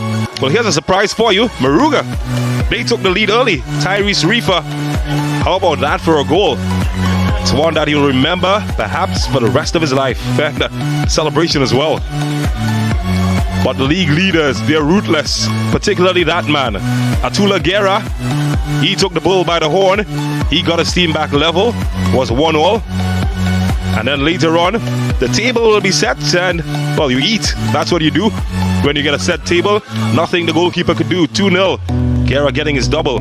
here's a surprise for you. Moruga, they took the lead early. Tyrese Reefer, how about that for a goal? It's one that he'll remember perhaps for the rest of his life, and celebration as well. But the league leaders, they're ruthless, particularly that man, Atula Guerra. He took the bull by the horn. He got his team back level, was 1-1. And then later on, the table will be set, and well, you eat. That's what you do when you get a set table. Nothing the goalkeeper could do. 2-0. Guerra getting his double.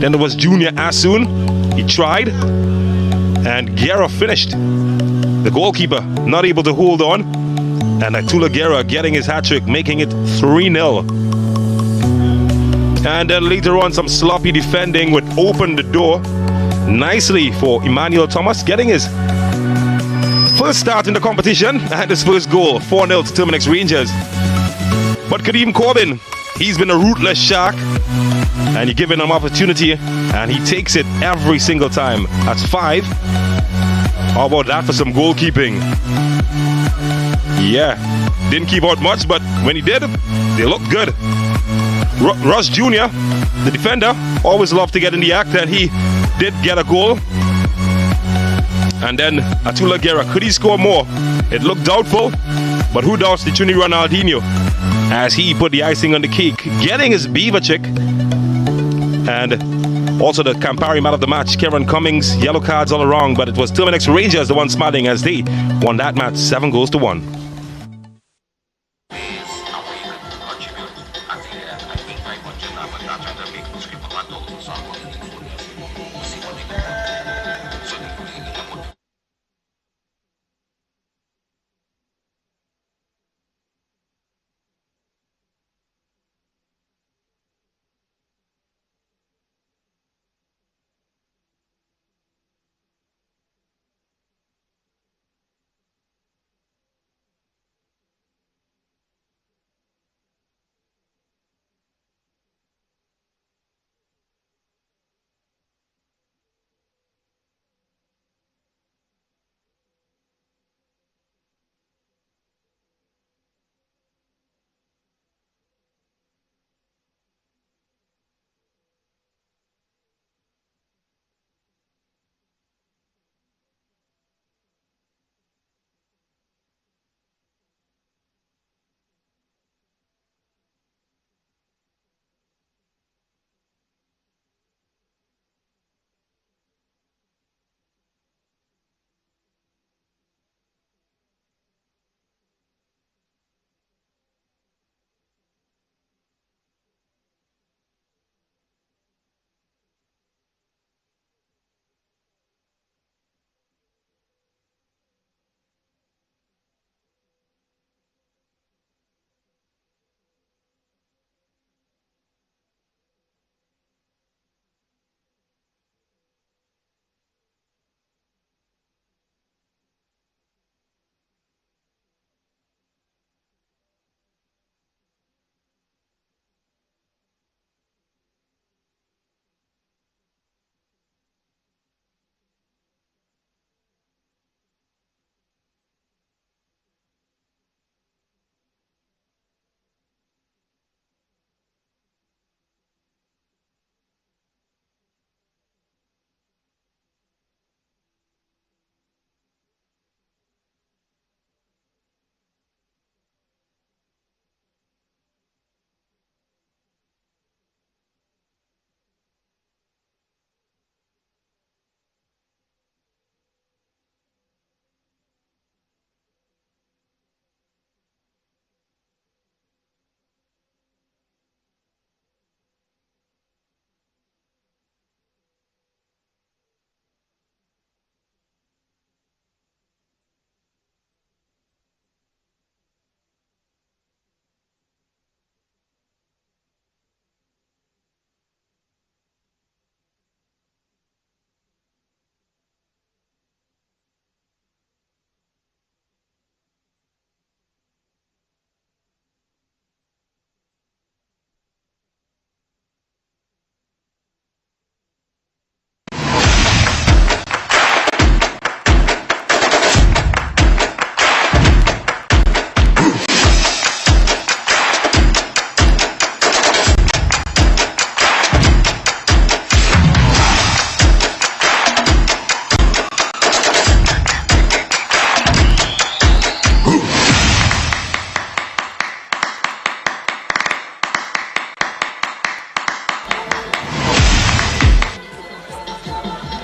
Then there was Junior Asun. He tried. And Guerra finished. The goalkeeper not able to hold on. And Atula Guerra getting his hat-trick, making it 3-0. And then later on, some sloppy defending would open the door nicely for Emmanuel Thomas, getting his first start in the competition and his first goal, 4-0 to Terminix Rangers. But Kadeem Corbin, he's been a ruthless shark, and you give him an opportunity, and he takes it every single time. That's 5. How about that for some goalkeeping? Yeah, didn't keep out much, but when he did, they looked good. Russ Jr., the defender, always loved to get in the act, and he did get a goal. And then Atula Guerra, could he score more? It looked doubtful, but who doubts the Junior Ronaldinho as he put the icing on the cake, getting his beaver chick. And also the Campari man of the match, Kieran Cummings, yellow cards all around, but it was Terminix Rangers the one smiling as they won that match 7-1.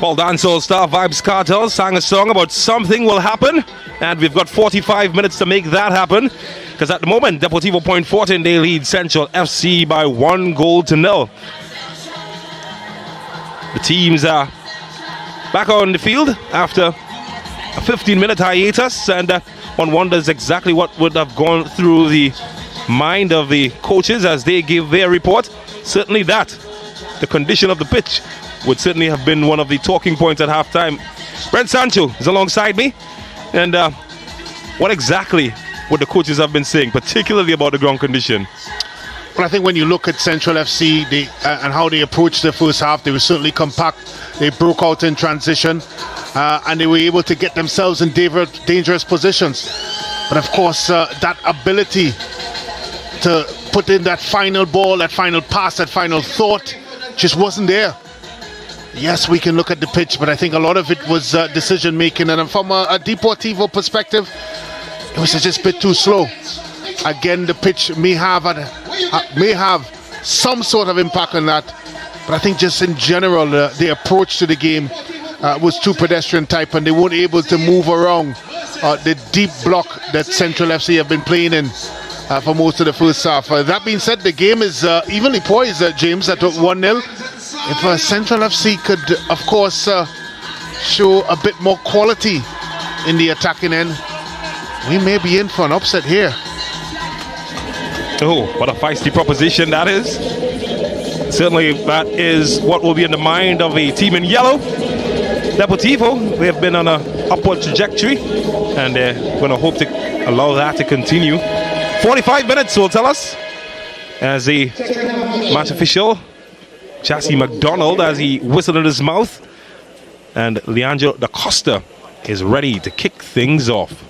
Paul Dancehall Star Vibes Cartel sang a song about something will happen, and we've got 45 minutes to make that happen, because at the moment Deportivo Point Fortin, they lead Central FC by 1-0. The teams are back on the field after a 15-minute hiatus, and one wonders exactly what would have gone through the mind of the coaches as they give their report. Certainly that, the condition of the pitch, would certainly have been one of the talking points at halftime. Brent Sancho is alongside me, and what exactly would the coaches have been saying, particularly about the ground condition? Well, I think when you look at Central FC and how they approached the first half, they were certainly compact. They broke out in transition, and they were able to get themselves in dangerous positions. But of course, that ability to put in that final ball, that final pass, that final thought just wasn't there. Yes, we can look at the pitch, but I think a lot of it was decision making, and from a Deportivo perspective, it was just a bit too slow. Again, the pitch may have some sort of impact on that, but I think just in general, the approach to the game was too pedestrian type, and they weren't able to move around the deep block that Central FC have been playing in for most of the first half. That being said, the game is evenly poised, James, at 1-0. If Central FC could, of course, show a bit more quality in the attacking end, we may be in for an upset here. Oh, what a feisty proposition that is. Certainly that is what will be in the mind of a team in yellow. Deportivo, they have been on an upward trajectory, and they're going to hope to allow that to continue. 45 minutes will tell us, as the match official, Jassy McDonald, as he whistled in his mouth, and Leandro da Costa is ready to kick things off.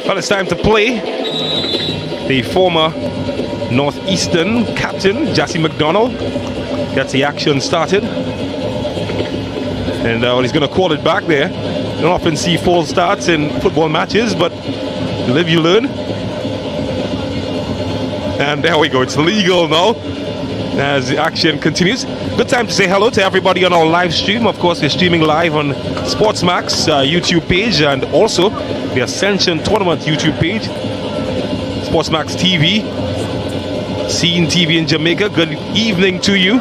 Well, it's time to play. The former Northeastern captain, Jassy McDonald, gets the action started. And he's going to call it back there. You don't often see false starts in football matches, but live you learn. And there we go, it's legal now as the action continues. Good time to say hello to everybody on our live stream. Of course, we're streaming live on Sportsmax YouTube page, and also the Ascension Tournament YouTube page, Sportsmax TV, Scene TV in Jamaica. Good evening to you.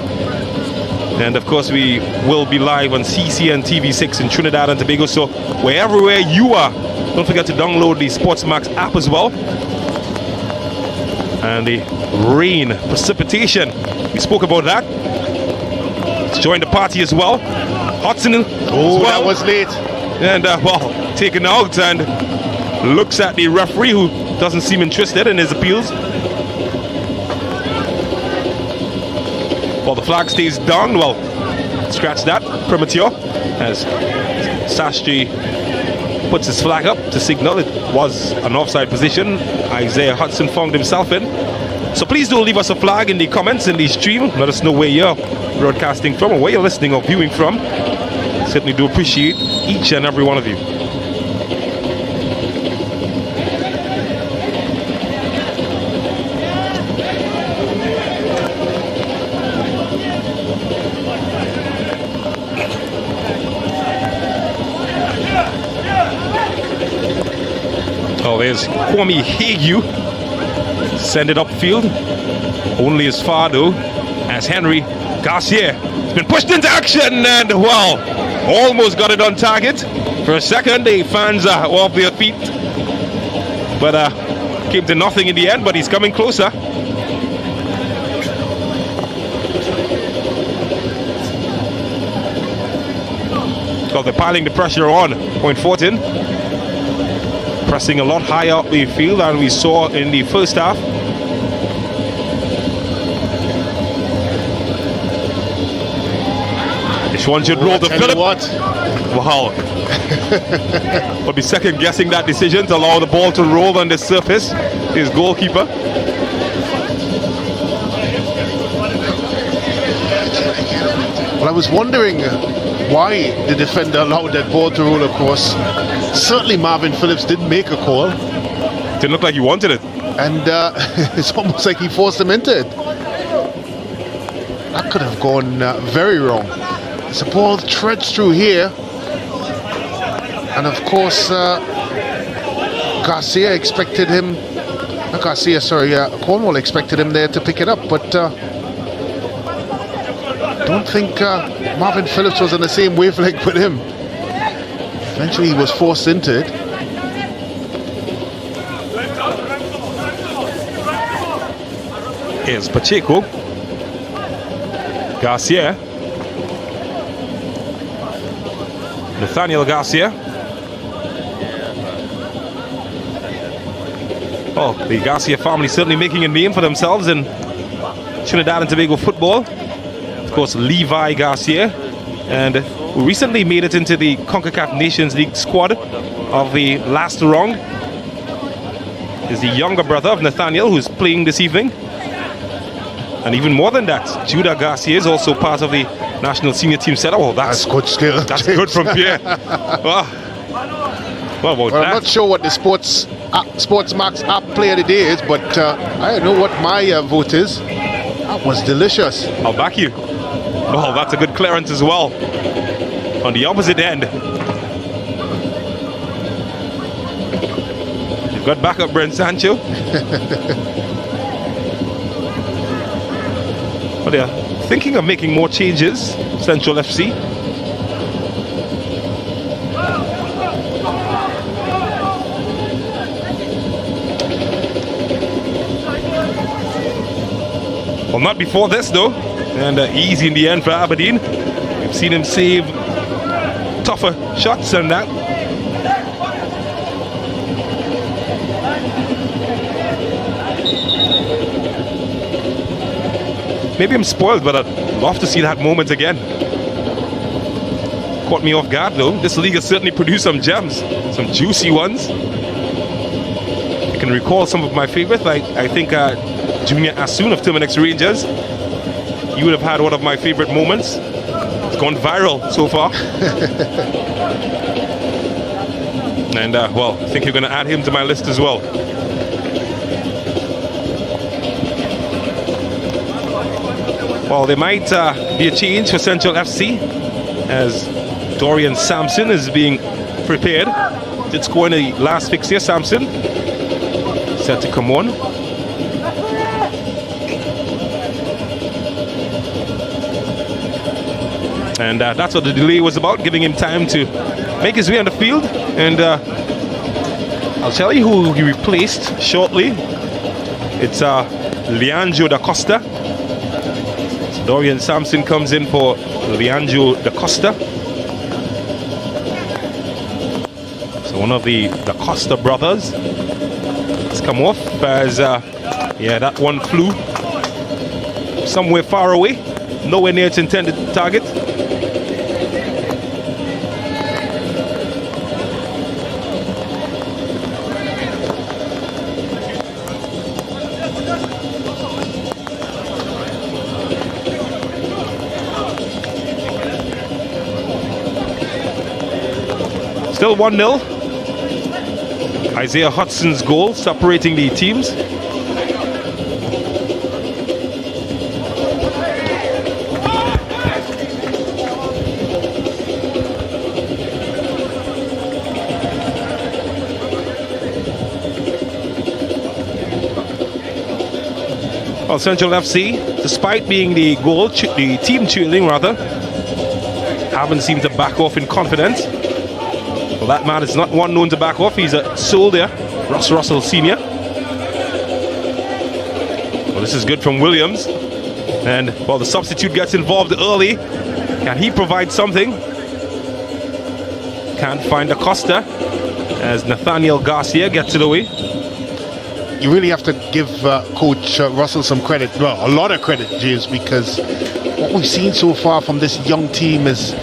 And of course, we will be live on CCN TV6 in Trinidad and Tobago. So wherever you are, don't forget to download the Sportsmax app as well. And the rain, precipitation, we spoke about that. Let's join the party as well. Hudson, oh, well. That was late. And well, taken out, and looks at the referee, who doesn't seem interested in his appeals. Well, the flag stays down. Well, scratch that, premature, as Sastry puts his flag up to signal it was an offside position Isaiah Hudson found himself in. So please do leave us a flag in the comments in the stream. Let us know where you're broadcasting from or where you're listening or viewing from. Certainly do appreciate each and every one of you. Oh, there's Kwame Hague. Send it upfield. Only as far though as Henry Garcia has been pushed into action, and well, almost got it on target. For a second, the fans are off their feet, but came to nothing in the end. But he's coming closer. Oh, they're piling the pressure on Point Fortin. Pressing a lot higher up the field than we saw in the first half. This one should roll the Philip. Wow. We'll be second guessing that decision to allow the ball to roll on the surface. His goalkeeper. Well, I was wondering why the defender allowed that ball to roll across. Certainly Marvin Phillips didn't make a call. Didn't look like he wanted it. And it's almost like he forced him into it. That could have gone very wrong. As the ball threads through here, And of course, Garcia expected him. Not Garcia, sorry. Cornwall expected him there to pick it up, but don't think Marvin Phillips was on the same wavelength with him. Eventually, he was forced into it. Here's Pacheco. Garcia. Nathaniel Garcia. Oh, the Garcia family certainly making a name for themselves in Trinidad and Tobago football. Of course, Levi Garcia, and who recently made it into the CONCACAF Nations League squad of the last round, is the younger brother of Nathaniel, who's playing this evening. And even more than that, Judah Garcia is also part of the national senior team setup. Oh, that's good skill. That's good from Pierre. Well, I'm not sure what the Sports Max app player of the day is, but I know what my vote is. That was delicious. I'll back you. Oh, that's a good clearance as well. On the opposite end. You've got backup Brent Sancho. But they're thinking of making more changes, Central FC. Well, not before this though, and easy in the end for Aberdeen. We've seen him save tougher shots than that. Maybe I'm spoiled, but I'd love to see that moment again. Caught me off guard though. This league has certainly produced some gems, some juicy ones. I can recall some of my favorites, like I think Junior Asun of Terminex Rangers. You would have had one of my favorite moments. It's gone viral so far. And well, I think you're going to add him to my list as well. Well, there might be a change for Central FC as Dorian Sampson is being prepared. Did score in the last fixture, Sampson. Set to come on. And that's what the delay was about, giving him time to make his way on the field. And I'll tell you who he replaced shortly. It's Leandro da Costa. So Dorian Sampson comes in for Leandro da Costa. So one of the Da Costa brothers has come off as, yeah, that one flew somewhere far away, nowhere near its intended target. Still 1-0. Isaiah Hudson's goal separating the teams. Well, Central FC, despite being the team trailing rather, haven't seemed to back off in confidence. Well, that man is not one known to back off. He's a soldier, Ross Russell Sr. Well, this is good from Williams. And, well, the substitute gets involved early. Can he provide something? Can't find Acosta as Nathaniel Garcia gets it away. You really have to give Coach Russell some credit, well, a lot of credit, James, because what we've seen so far from this young team is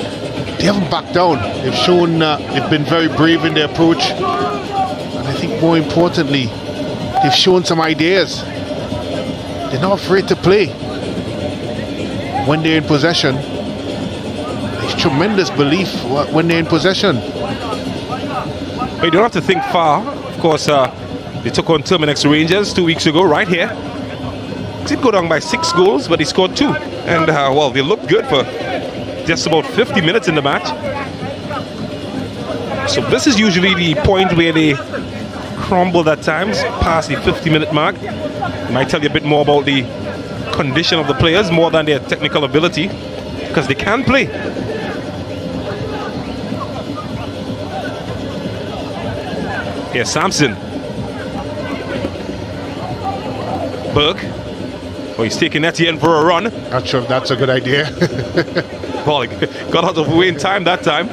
they haven't backed down. They've shown they've been very brave in their approach, and I think more importantly, they've shown some ideas. They're not afraid to play when they're in possession. There's tremendous belief when they're in possession. But you don't have to think far. Of course, they took on Terminex Rangers 2 weeks ago, right here. They did go down by 6 goals, but they scored 2. And, well, they looked good for just about 50 minutes in the match. So this is usually the point where they crumbled at times, past the 50-minute mark. It might tell you a bit more about the condition of the players more than their technical ability, because they can play. Here's Sampson. Burke. Oh, he's taking Etienne for a run. Not sure if that's a good idea. Well, he got out of the way in time that time.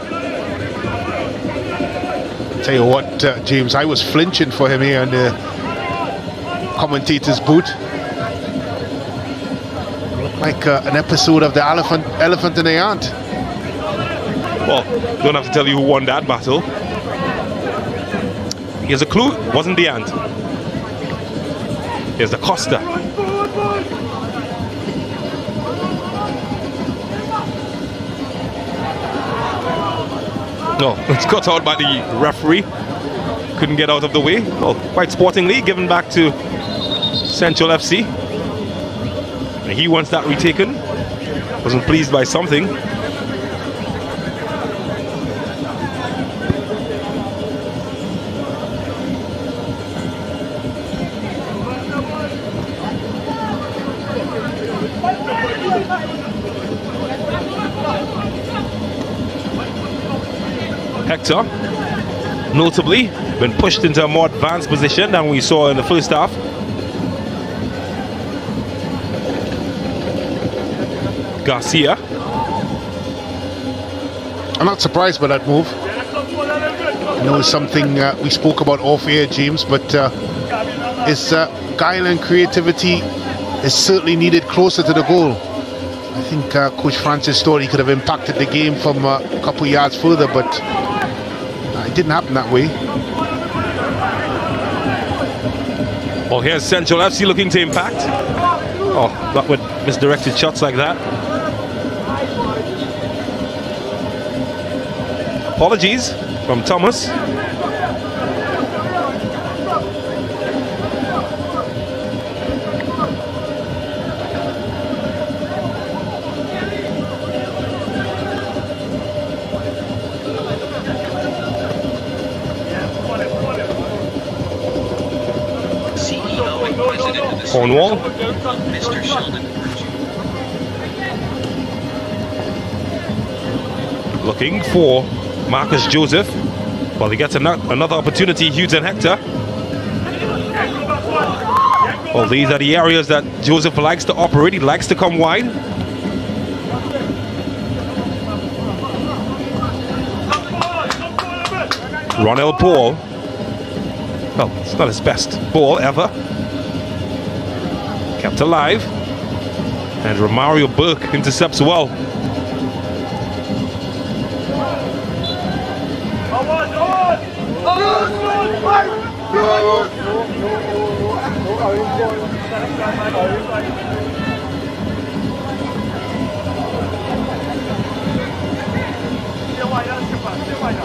Tell you what, James, I was flinching for him here in the commentator's booth. Like an episode of the Elephant and the Ant. Well, don't have to tell you who won that battle. Here's a clue, it wasn't the ant. Here's the Costa. No, it's cut out by the referee. Couldn't get out of the way. Well, quite sportingly, given back to Central FC. And he wants that retaken. Wasn't pleased by something. Hector, notably, been pushed into a more advanced position than we saw in the first half. Garcia. I'm not surprised by that move. I know it's something we spoke about off air, James, but his guile and creativity is certainly needed closer to the goal. I think Coach Francis thought he could have impacted the game from a couple yards further, but it didn't happen that way. Well, here's Central FC looking to impact. Oh, not with misdirected shots like that. Apologies from Thomas. Cornwall. Mr. Sheldon. Looking for Marcus Joseph. Well, he gets another opportunity, Hughes and Hector. Well, these are the areas that Joseph likes to operate. He likes to come wide. Ronell Paul. Well, it's not his best ball ever. Kept alive. And Romario Burke intercepts well.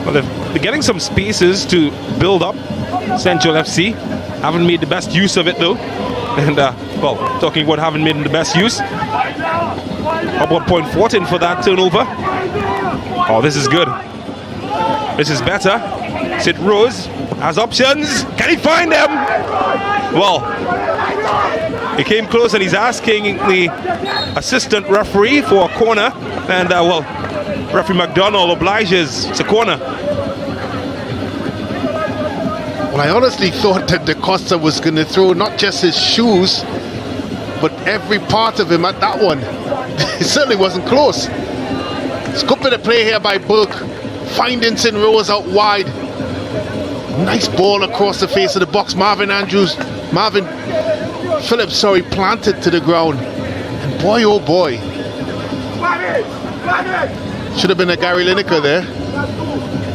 Well, they're getting some spaces to build up. Central FC haven't made the best use of it though. And well, talking about haven't made the best use. How about point 14 for that turnover? Oh, this is good. This is better. Sid Rose has options. Can he find them? Well, he came close and he's asking the assistant referee for a corner. And well, referee McDonald obliges. It's a corner. Well, I honestly thought that the Costa was going to throw not just his shoes, but every part of him at that one. It certainly wasn't close. Scoop of the play here by Burke, finding St. Rose out wide. Nice ball across the face of the box. Marvin Phillips, planted to the ground. And boy, oh boy. Should have been a Gary Lineker there.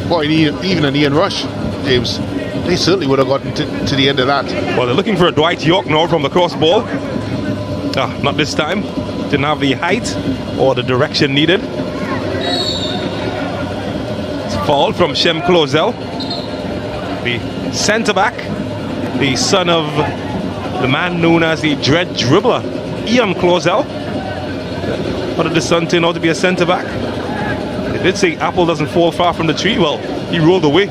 Boy, even an Ian Rush, James. They certainly would have gotten to the end of that. Well, they're looking for a Dwight York now from the cross ball. Not this time. Didn't have the height or the direction needed. It's a foul from Shem Closel, the centre back, the son of the man known as the Dread Dribbler, Ian Closel. How did the son turn out to be a centre back? They did say apple doesn't fall far from the tree. Well, he rolled away.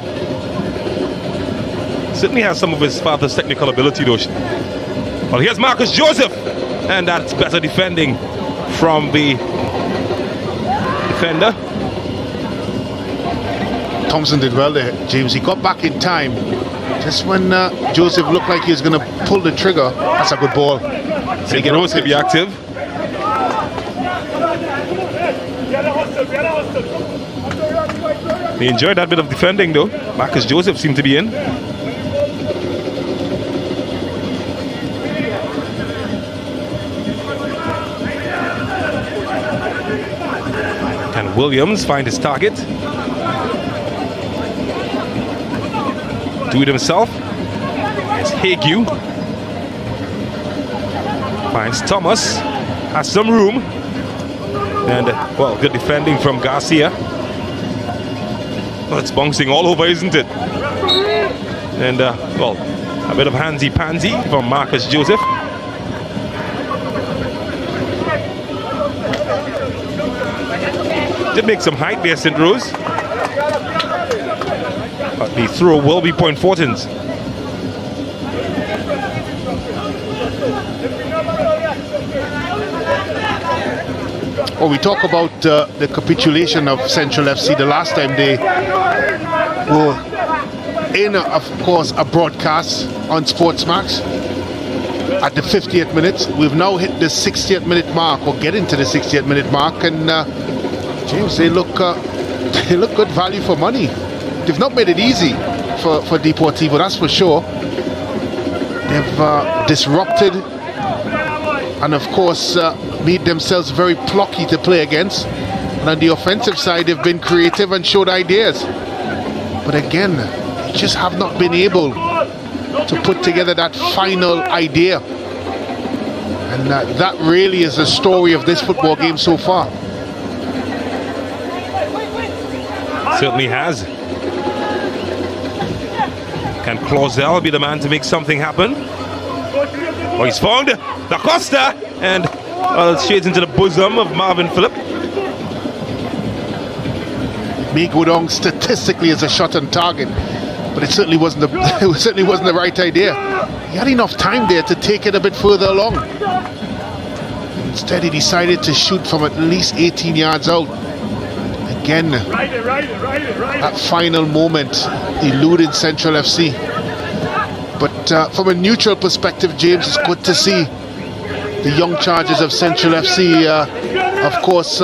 Certainly has some of his father's technical ability though. Well, here's Marcus Joseph, and that's better defending from the defender. Thompson did well there, James. He got back in time. Just when Joseph looked like he was going to pull the trigger, that's a good ball. St. Rose to be active. He enjoyed that bit of defending though. Marcus Joseph seemed to be in. Can Williams find his target? Do it himself. It's Hague. Finds Thomas. Has some room. And, well, good defending from Garcia. Well, it's bouncing all over, isn't it? And, well, a bit of handsy-pansy from Marcus Joseph. Did make some height there, St. Rose. But the throw will be Point Fortin's. Well, we talk about the capitulation of Central FC the last time they were in, of course, a broadcast on Sportsmax at the 50th minute. We've now hit the 60th minute mark, or getting to the 60th minute mark, and James, they look good value for money. They've not made it easy for Deportivo, that's for sure. They've disrupted and, of course, made themselves very plucky to play against. And on the offensive side, they've been creative and showed ideas. But again, they just have not been able to put together that final idea. And that really is the story of this football game so far. Certainly has. Can Clausel be the man to make something happen? Oh, he's found Da Costa, and well, it shades into the bosom of Marvin Phillip. Migudong statistically is a shot on target, but it certainly wasn't the right idea. He had enough time there to take it a bit further along. Instead, he decided to shoot from at least 18 yards out. Again, that final moment eluded Central FC. But from a neutral perspective, James, it's good to see the young charges of Central FC, of course,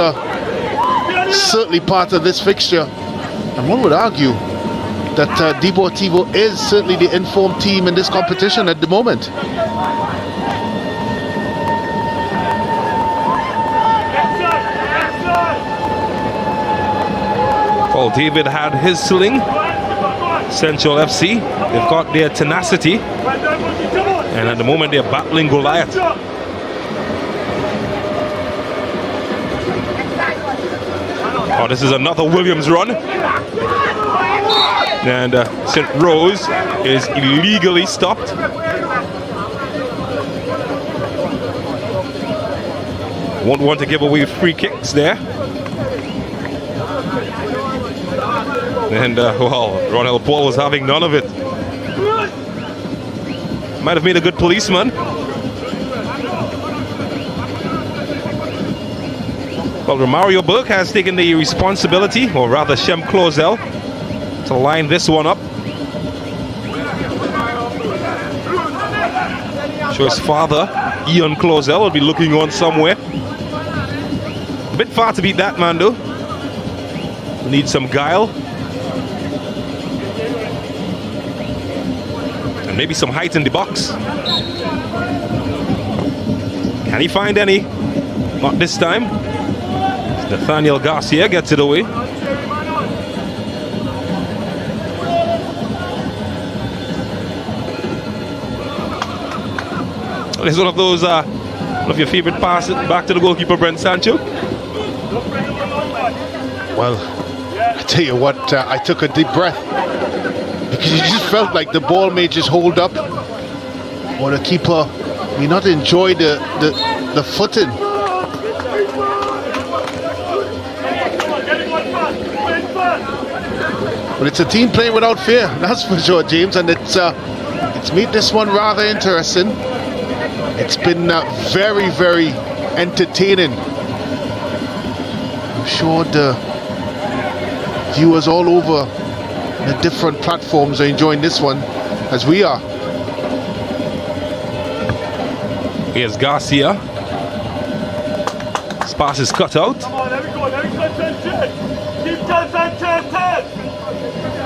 certainly part of this fixture. And one would argue that Deportivo is certainly the informed team in this competition at the moment. Well, David had his sling. Central FC, they've got their tenacity. And at the moment, they're battling Goliath. Oh, this is another Williams run. And St. Rose is illegally stopped. Won't want to give away free kicks there. And, well, Ronald Paul was having none of it. Might have made a good policeman. Well, Romario Burke has taken the responsibility, or rather Shem Clausel, to line this one up. Sure, his father, Ian Clausel, will be looking on somewhere. A bit far to beat that man, though. Need some guile. And maybe some height in the box. Can he find any? Not this time. Nathaniel Garcia gets it away. It's one of those, one of your favorite passes back to the goalkeeper, Brent Sancho. Well, I tell you what, I took a deep breath because you just felt like the ball may just hold up, or the keeper may not enjoy the footing. But it's a team playing without fear, that's for sure, James, and it's made this one rather interesting. It's been very, very entertaining. I'm sure the viewers all over the different platforms are enjoying this one as we are. Here's Garcia. This pass is cut out. Come on, everyone, keep 10.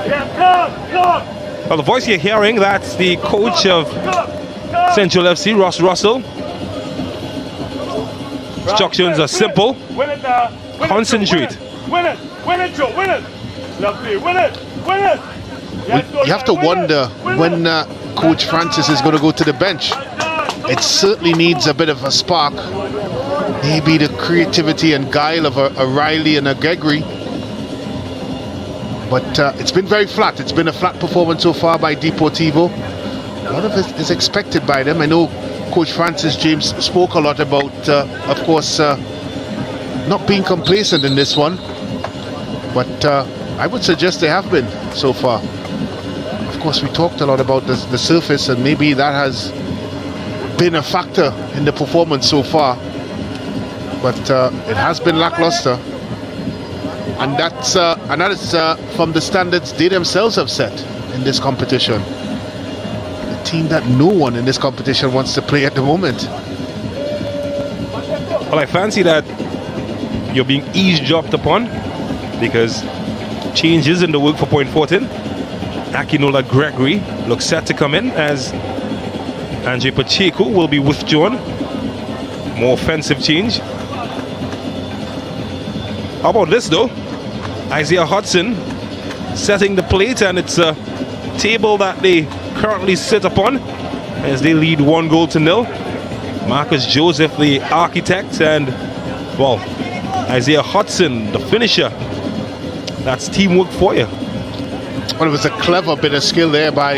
Yeah, Well, the voice you're hearing, that's the coach of Central FC, Ross Russell. Instructions are simple. Win it now. Concentrate. Win it, Joe, win it. Lovely, win it. You have to wonder when Coach Francis is going to go to the bench. It certainly needs a bit of a spark. Maybe the creativity and guile of a Riley and a Gregory. But it's been very flat. It's been a flat performance so far by Deportivo. A lot of it is expected by them. I know Coach Francis James spoke a lot about, of course, not being complacent in this one. But I would suggest they have been so far. Of course, we talked a lot about the surface, and maybe that has been a factor in the performance so far. But it has been lackluster. And that is from the standards they themselves have set in this competition. A team that no one in this competition wants to play at the moment. Well, I fancy that you're being eavesdropped upon, because changes in the work for Point Fortin. Akinola Gregory looks set to come in as Andre Pacheco will be withdrawn. More offensive change. How about this though? Isaiah Hudson setting the plate, and it's a table that they currently sit upon as they lead 1-0. Marcus Joseph, the architect, and well, Isaiah Hudson, the finisher. That's teamwork for you. Well, it was a clever bit of skill there by,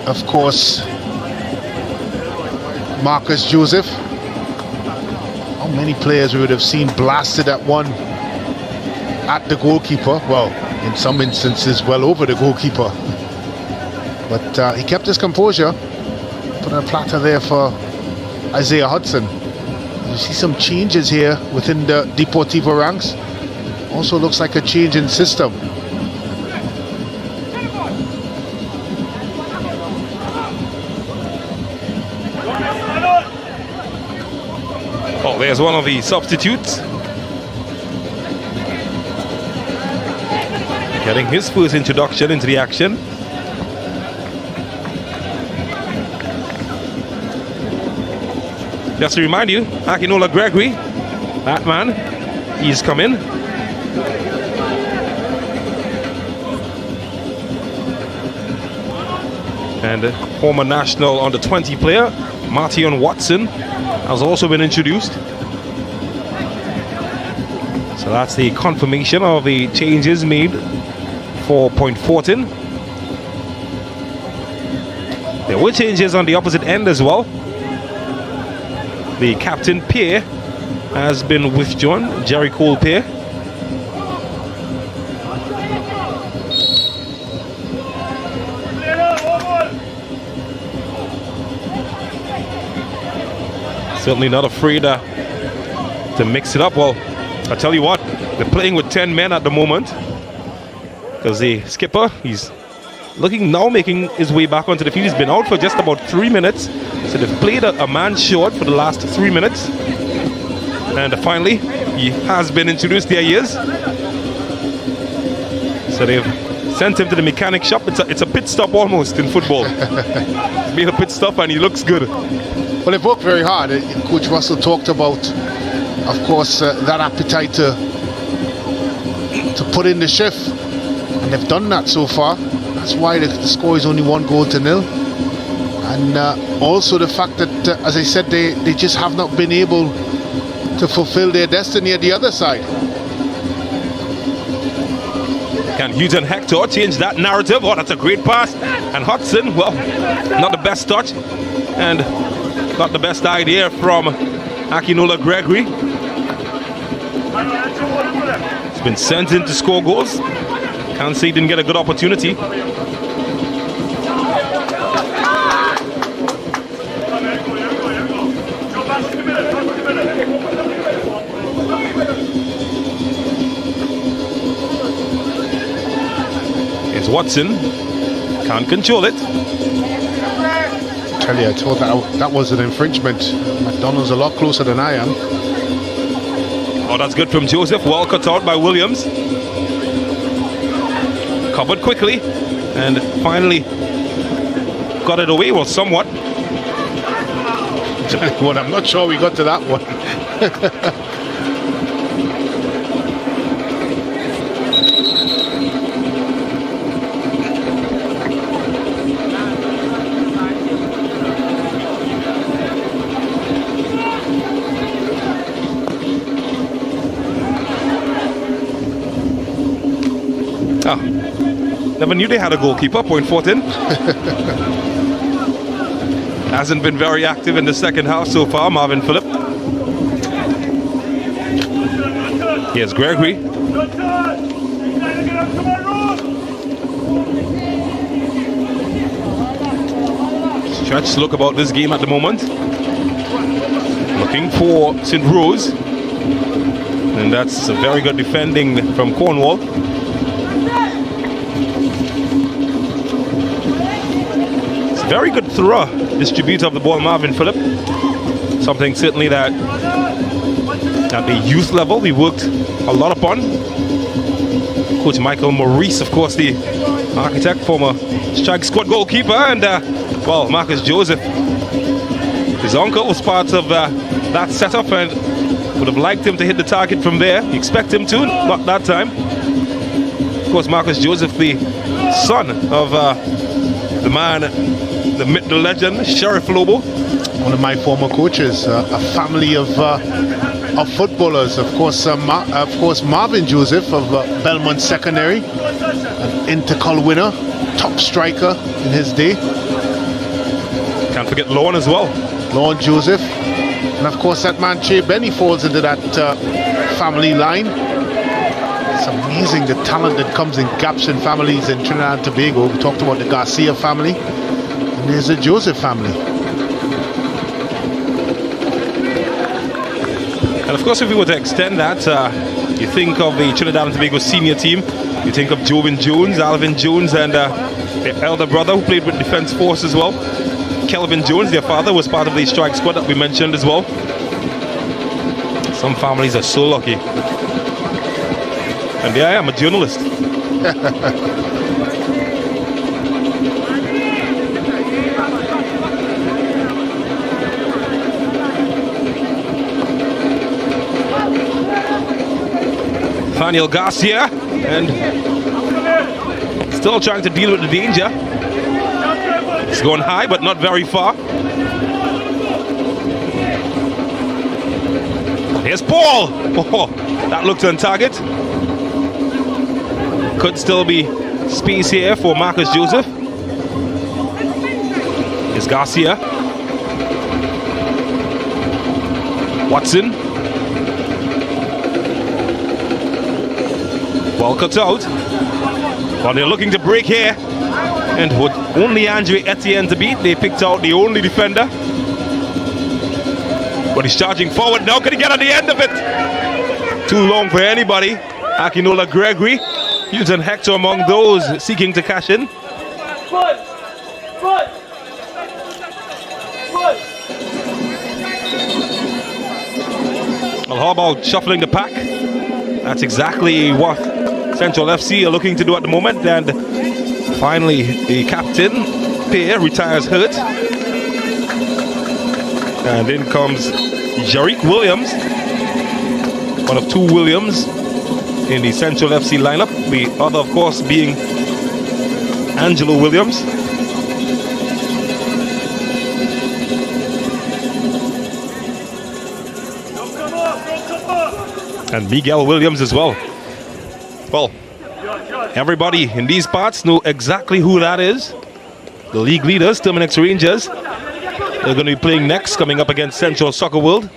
of course, Marcus Joseph. How many players we would have seen blasted at one at the goalkeeper? Well, in some instances, well over the goalkeeper. But he kept his composure. Put a platter there for Isaiah Hudson. You see some changes here within the Deportivo ranks. Also looks like a change in system. Oh, there's one of the substitutes. Getting his first introduction into the action. Just to remind you, Akinola Gregory, that man, he's come in. And former national under-20 player, Martion Watson, has also been introduced. So that's the confirmation of the changes made for Point Fortin. There were changes on the opposite end as well. The captain, Pierre, has been withdrawn. Jerry Cole Pierre. Certainly not afraid to mix it up. Well, I tell you what, they're playing with 10 men at the moment, because the skipper, he's making his way back onto the field. He's been out for just about 3 minutes, so they've played a man short for the last 3 minutes, and finally he has been introduced. There he is. So they've sent him to the mechanic shop. It's a pit stop almost in football. He's made a pit stop and he looks good. Well, they've worked very hard. Coach Russell talked about, of course, that appetite to put in the shift, and they've done that so far. That's why the score is only 1-0. And also the fact that, as I said, they just have not been able to fulfill their destiny at the other side. Can Hughes and Hector change that narrative? Oh, that's a great pass. And Hudson, well, not the best touch, and not the best idea from Akinola Gregory. He's been sent in to score goals. Can't say he didn't get a good opportunity. Here's Watson. Can't control it. Tell you, I thought that was an infringement. McDonald's a lot closer than I am. Oh, that's good from Joseph. Well cut out by Williams. Covered quickly and finally got it away, well, somewhat. Well, I'm not sure we got to that one. Never knew they had a goalkeeper, Point Fortin. Hasn't been very active in the second half so far, Marvin Phillip. Here's Gregory. Stretch look about this game at the moment. Looking for St. Rose. And that's a very good defending from Cornwall. Very good thrower, distributor of the ball, Marvin Phillip. Something certainly that at the youth level we worked a lot upon. Coach Michael Maurice, of course, the architect, former strike squad goalkeeper, and well, Marcus Joseph. His uncle was part of that setup and would have liked him to hit the target from there. You expect him to, not that time. Of course, Marcus Joseph, the son of the man, the myth, the legend, Sheriff Lobo. One of my former coaches, a family of footballers. Of course, Marvin Joseph of Belmont Secondary, an Intercol winner, top striker in his day. Can't forget Lorne as well. Lorne Joseph. And of course, that man, Che Benny, falls into that family line. It's amazing the talent that comes in gaps in families in Trinidad and Tobago. We talked about the Garcia family. And there's the Joseph family. And of course, if we were to extend that, you think of the Trinidad and Tobago senior team, you think of Jovin Jones, Alvin Jones, and their elder brother who played with Defence Force as well. Kelvin Jones, their father, was part of the strike squad that we mentioned as well. Some families are so lucky. And there I am, a journalist. Daniel Garcia, and still trying to deal with the danger. It's going high, but not very far. Here's Paul. Oh, that looked on target. Could still be space here for Marcus Joseph. Here's Garcia. Watson. Well cut out. Well, they're looking to break here. And with only Andre Etienne to beat, they picked out the only defender. But he's charging forward now. Can he get on the end of it? Too long for anybody. Akinola Gregory. Hughes and Hector among those seeking to cash in. Well, how about shuffling the pack? That's exactly what Central FC are looking to do at the moment. And finally, the captain, Pierre, retires hurt. And in comes Jarick Williams, one of two Williams in the Central FC lineup. The other, of course, being Angelo Williams. And Miguel Williams as well. Well, everybody in these parts know exactly who that is. The league leaders, Terminix Rangers. They're going to be playing next, coming up against Central Soccer World.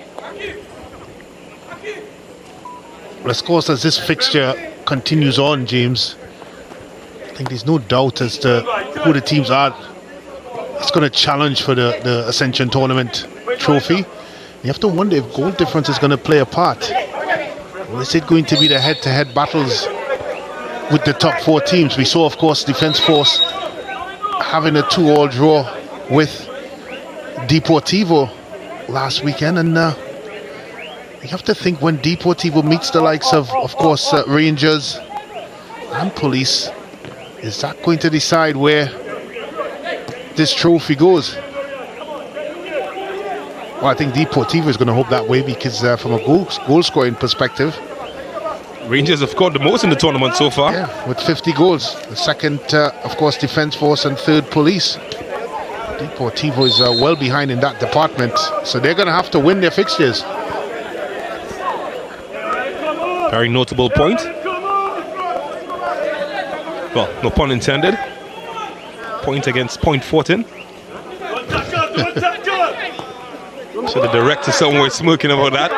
Well, of course, as this fixture continues on, James, I think there's no doubt as to who the teams are. It's going to challenge for the Ascension Tournament trophy. You have to wonder if goal difference is going to play a part. Or is it going to be the head-to-head battles with the top 4 teams? We saw, of course, Defence Force having a 2-all draw with Deportivo last weekend, and you have to think when Deportivo meets the likes of course, Rangers and Police, is that going to decide where this trophy goes? Well, I think Deportivo is going to hope that way, because from a goal scoring perspective, Rangers have scored the most in the tournament so far. Yeah, with 50 goals. The second, of course, Defence Force, and third, Police. Deportivo is well behind in that department, so they're going to have to win their fixtures. Very notable point. Well, no pun intended. Point against Point Fortin. So the director somewhere smirking about that.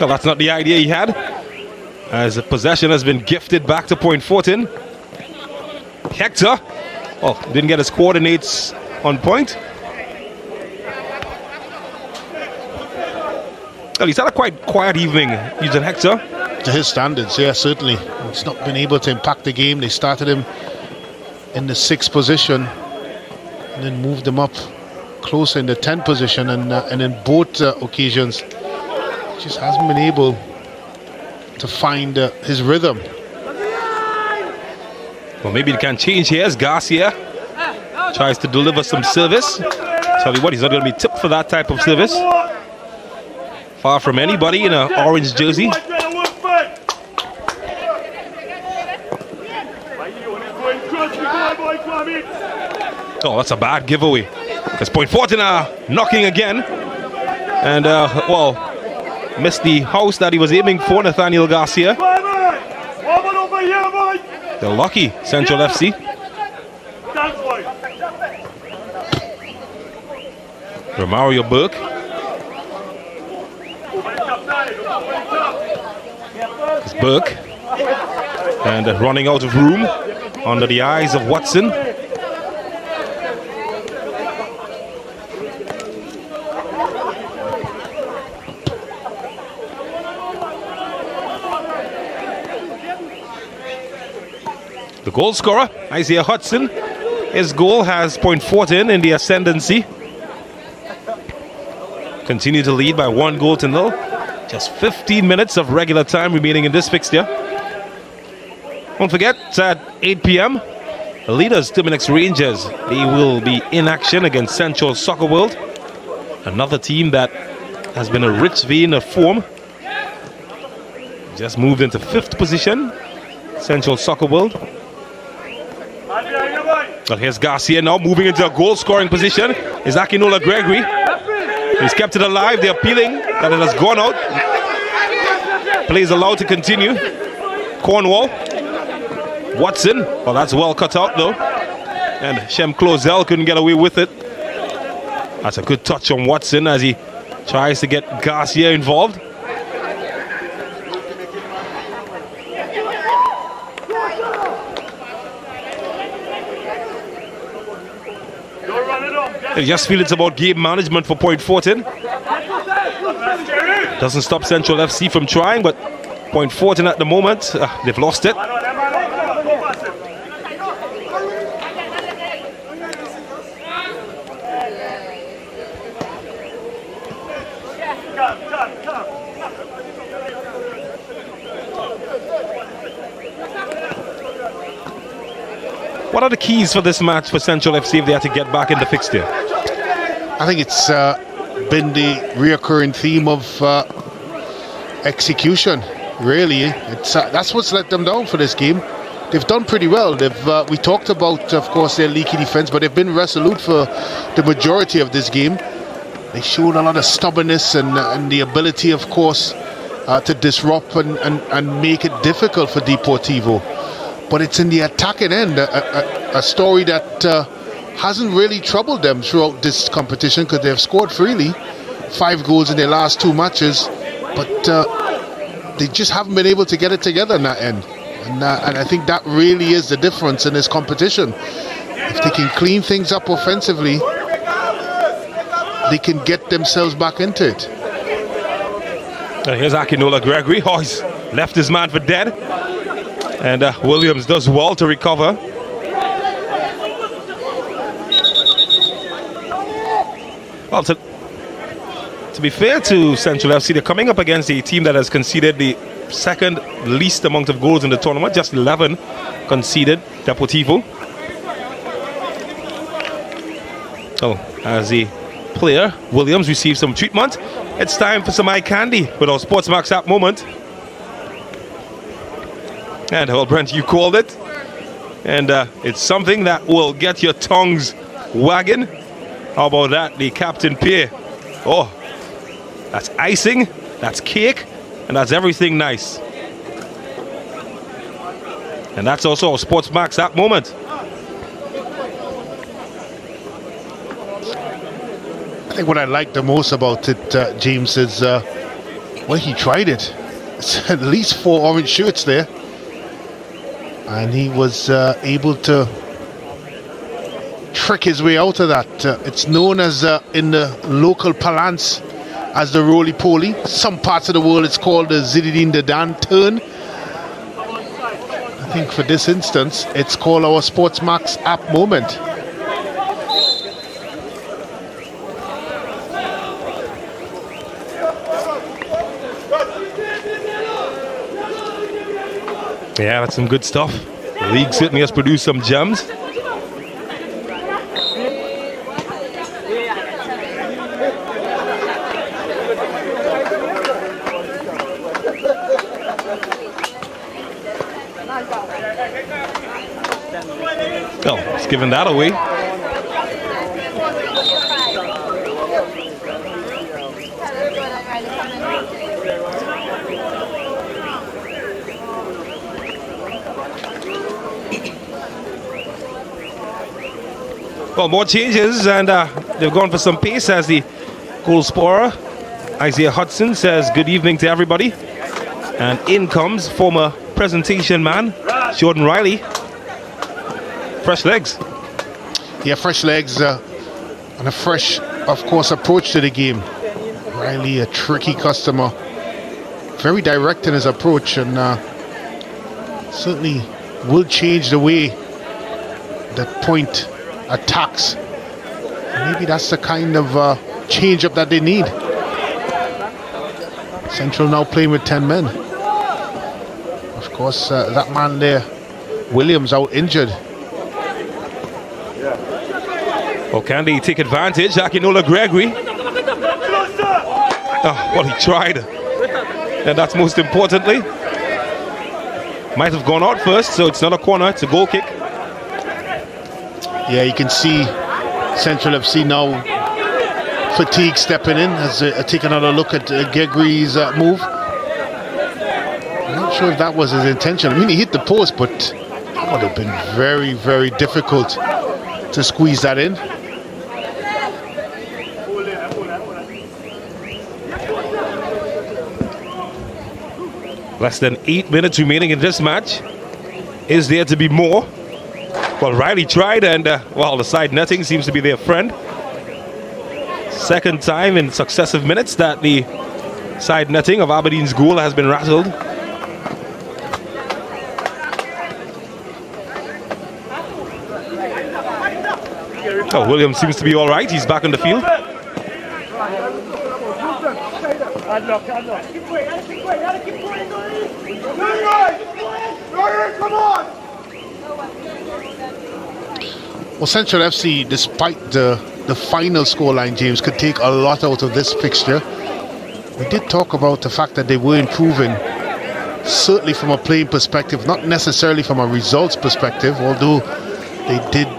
Well, that's not the idea he had, as the possession has been gifted back to Point Fortin. Hector, oh, didn't get his coordinates on point. Well, he's had a quite quiet evening using Hector. To his standards, yeah, certainly. He's not been able to impact the game. They started him in the 6th position and then moved him up closer in the 10th position, and in both occasions just hasn't been able to find his rhythm. Well, maybe it can change here as Garcia tries to deliver some service. Tell you what, he's not going to be tipped for that type of service. Far from anybody in an orange jersey. Oh, that's a bad giveaway. Because Point Fortin are knocking again. And, well, missed the house that he was aiming for, Nathaniel Garcia. They're lucky, Central FC. Romario Burke. It's Burke. And running out of room under the eyes of Watson. The goal scorer, Isaiah Hudson. His goal has Point Fortin in the ascendancy. Continue to lead by 1-0. Just 15 minutes of regular time remaining in this fixture. Don't forget, at 8 p.m, the leaders, Terminix Rangers, they will be in action against Central Soccer World. Another team that has been a rich vein of form. Just moved into 5th position, Central Soccer World. Well, here's Garcia now moving into a goal-scoring position. Is Akinola Gregory. He's kept it alive. They're appealing that it has gone out. Play is allowed to continue. Cornwall. Watson. Well, that's well cut out though. And Shem Clozel couldn't get away with it. That's a good touch on Watson as he tries to get Garcia involved. I just feel it's about game management for Point Fortin. Doesn't stop Central FC from trying, but Point Fortin at the moment, they've lost it. What are the keys for this match for Central FC if they have to get back in the fixture? I think it's been the reoccurring theme of execution, really. That's what's let them down for this game. They've done pretty well. We talked about, of course, their leaky defense, but they've been resolute for the majority of this game. They showed a lot of stubbornness and the ability, of course, to disrupt and make it difficult for Deportivo. But it's in the attacking end, a story that hasn't really troubled them throughout this competition, because they've scored freely 5 goals in their last 2 matches, but they just haven't been able to get it together in that end. And I think that really is the difference in this competition. If they can clean things up offensively, they can get themselves back into it. Here's Akinola Gregory. Oh, he's left his man for dead. And Williams does well to recover. Well, to be fair to Central FC, they're coming up against a team that has conceded the second least amount of goals in the tournament. Just 11 conceded, Deportivo. So, as the player, Williams receives some treatment. It's time for some eye candy with our Sportsmax app moment. And well, Brent, you called it. And it's something that will get your tongues wagging. How about that? The Captain Pear. Oh, that's icing, that's cake, and that's everything nice. And that's also our Sportsmax app moment. I think what I like the most about it, James, is well, he tried it. It's at least 4 orange shirts there. And he was able to trick his way out of that. It's known as, in the local parlance, as the roly-poly. Some parts of the world it's called the Zinedine Zidane turn. I think for this instance, it's called our Sportsmax app moment. Yeah, that's some good stuff. The league certainly has produced some gems. Oh, it's giving that away. Well, more changes, and they've gone for some pace as the goal scorer, Isaiah Hudson, says good evening to everybody. And in comes former presentation man, Jordan Riley. Fresh legs. Yeah, fresh legs and a fresh, of course, approach to the game. Riley, a tricky customer. Very direct in his approach, and certainly will change the way that point attacks. Maybe that's the kind of change-up that they need. Central now playing with 10 men. Of course, that man there, Williams, out injured. Oh, can they take advantage? Akinola Gregory. Oh, well, he tried. And that's most importantly. Might have gone out first, so it's not a corner, it's a goal kick. Yeah, you can see Central FC now fatigue stepping in as they take another look at Gregory's move. I'm not sure if that was his intention. I mean, he hit the post, but that would have been very, very difficult to squeeze that in. Less than 8 minutes remaining in this match. Is there to be more? Well, Riley tried, and well, the side netting seems to be their friend. Second time in successive minutes that the side netting of Aberdeen's goal has been rattled. Oh, Williams seems to be all right. He's back on the field. Well, Central FC, despite the final scoreline, James, could take a lot out of this fixture. We did talk about the fact that they were improving, certainly from a playing perspective, not necessarily from a results perspective, although they did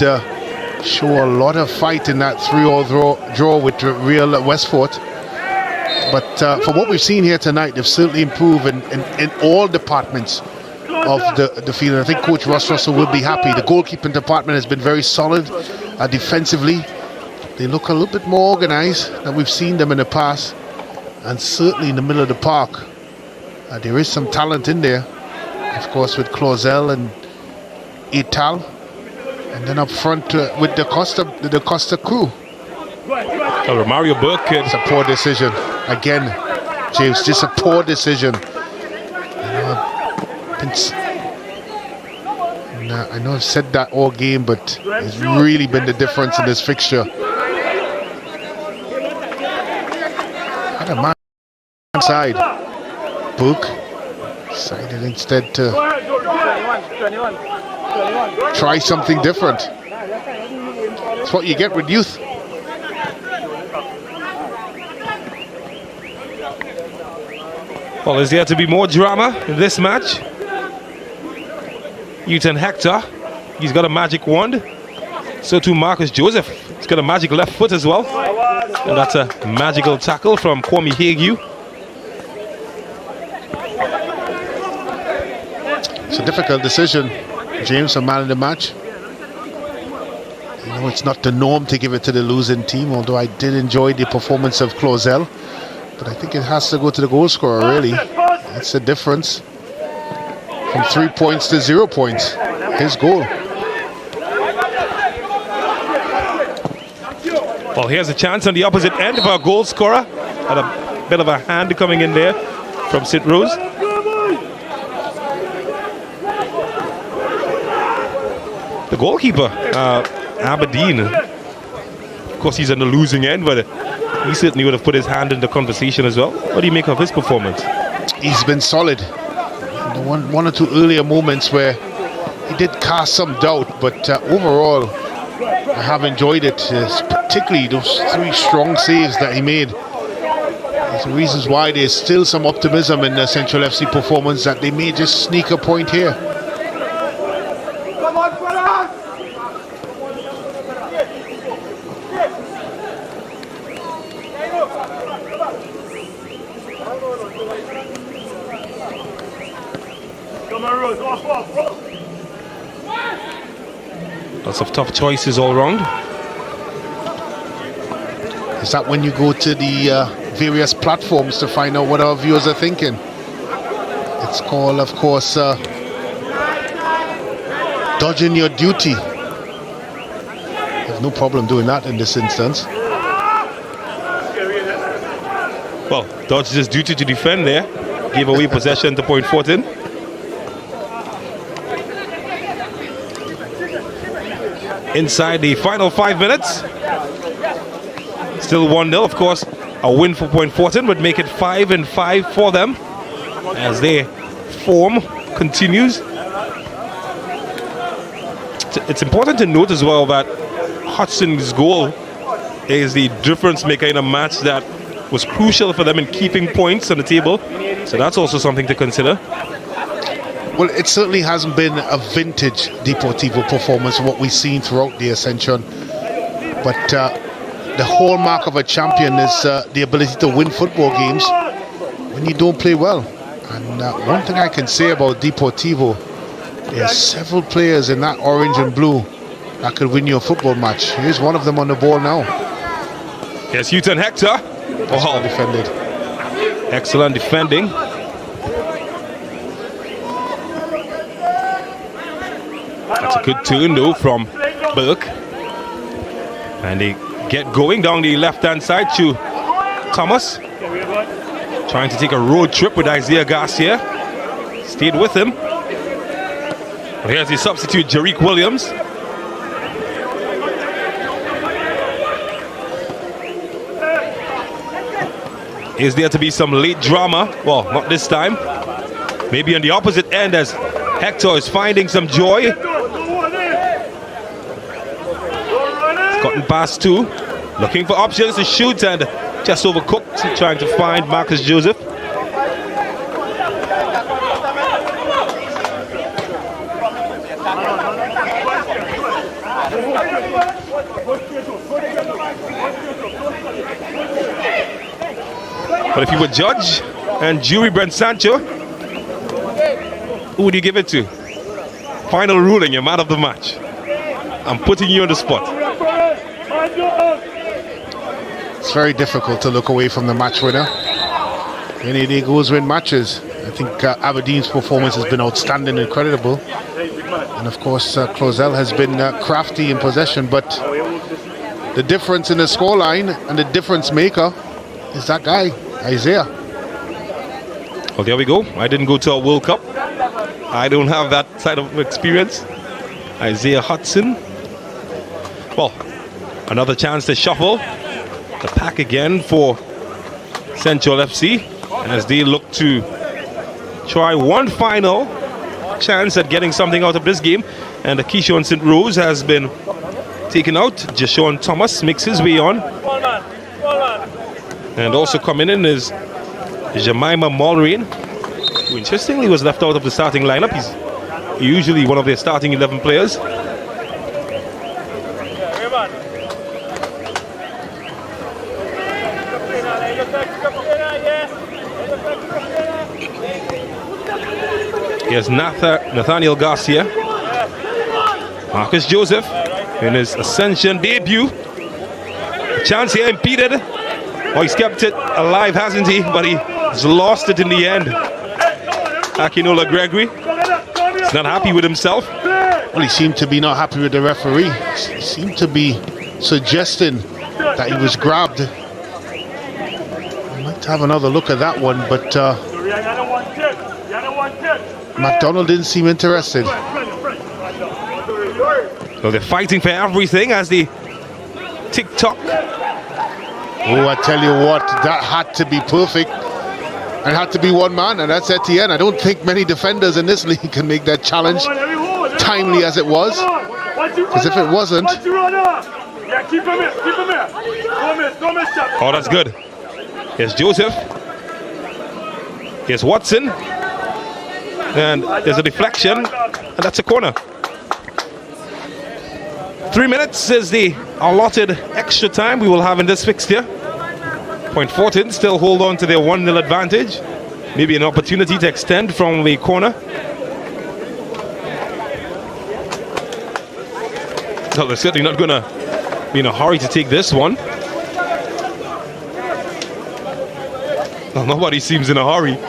show a lot of fight in that 3-3 draw with Real Westford. But for what we've seen here tonight, they've certainly improved in all departments of the field. I think Coach Russ Russell will be happy. The goalkeeping department has been very solid defensively. They look a little bit more organized than we've seen them in the past, and certainly in the middle of the park. There is some talent in there, of course, with Clausel and Ital, and then up front with the Costa crew. Mario Burke. It's a poor decision again, James. Just a poor decision. I know I've said that all game, but it's really been the difference in this fixture. Had a man inside. Book decided instead to try something different. That's what you get with youth. Well, is there to be more drama in this match? Newton Hector, he's got a magic wand. So too Marcus Joseph, he's got a magic left foot as well. And that's a magical tackle from Kwame Hague. It's a difficult decision, James, a man of the match. You know, it's not the norm to give it to the losing team, although I did enjoy the performance of Clausel. But I think it has to go to the goal scorer, really. It's the difference from 3 points to 0 points. His goal. Well, here's a chance on the opposite end of our goal scorer. Had a bit of a hand coming in there from St. Rose. The goalkeeper, Aberdeen. Of course, he's on the losing end, but he certainly would have put his hand in the conversation as well. What do you make of his performance? He's been solid. One or two earlier moments where he did cast some doubt, but overall, I have enjoyed it, particularly those 3 strong saves that he made. There's reasons why there's still some optimism in the Central FC performance that they may just sneak a point here. Lots of tough choices all round. Is that when you go to the various platforms to find out what our viewers are thinking? It's called, of course, dodging your duty. There's no problem doing that in this instance. Well, dodged his duty to defend there. Gave away possession to Point Fortin. Inside the final 5 minutes. Still 1-0, of course. A win for Point Fortin would make it 5-5 for them as their form continues. It's important to note as well that Hudson's goal is the difference maker in a match that was crucial for them in keeping points on the table. So that's also something to consider. Well, it certainly hasn't been a vintage Deportivo performance, what we've seen throughout the Ascension. But the hallmark of a champion is the ability to win football games when you don't play well. And one thing I can say about Deportivo, there are several players in that orange and blue that could win you a football match. Here's one of them on the ball now. Yes, Newton Hector. Well defended. Excellent defending. That's a good turn though from Burke. And they get going down the left-hand side to Thomas. Trying to take a road trip with Isaiah Garcia. Stayed with him. But here's the substitute, Jerick Williams. Is there to be some late drama? Well, not this time. Maybe on the opposite end as Hector is finding some joy. Gotten past 2. Looking for options to shoot and just overcooked. Trying to find Marcus Joseph. But if you were judge and jury Brent Sancho, who would you give it to? Final ruling, you're man of the match. I'm putting you on the spot. It's very difficult to look away from the match winner. Any day goes win matches. I think Aberdeen's performance has been outstanding and incredible. And of course, Closel has been crafty in possession, but the difference in the scoreline and the difference maker is that guy, Isaiah. Well, there we go. I didn't go to a World Cup. I don't have that side of experience. Isaiah Hudson. Well, another chance to shuffle the pack again for Central FC as they look to try one final chance at getting something out of this game. And the Keyshawn St. Rose has been taken out. Jashawn Thomas makes his way on. And also coming in is Jemima Mulrain, who interestingly was left out of the starting lineup. He's usually one of their starting 11 players. Here's Nathaniel Garcia. Marcus Joseph in his Ascension debut. Chance here impeded. Oh, he's kept it alive, hasn't he? But he's lost it in the end. Akinola Gregory is not happy with himself. Well, he seemed to be not happy with the referee. He seemed to be suggesting that he was grabbed. I'd like to have another look at that one, but McDonald didn't seem interested. So they're fighting for everything as the tick-tock. Oh, I tell you what, that had to be perfect. It had to be one man, and that's Etienne. I don't think many defenders in this league can make that challenge timely as it was. Because if it wasn't... Oh, that's good. Here's Joseph. Here's Watson. And there's a deflection, and that's a corner. 3 minutes is the allotted extra time we will have in this fixture. Point Fortin still hold on to their 1-0 advantage. Maybe an opportunity to extend from the corner. So they're certainly not going to be in a hurry to take this one. Well, nobody seems in a hurry.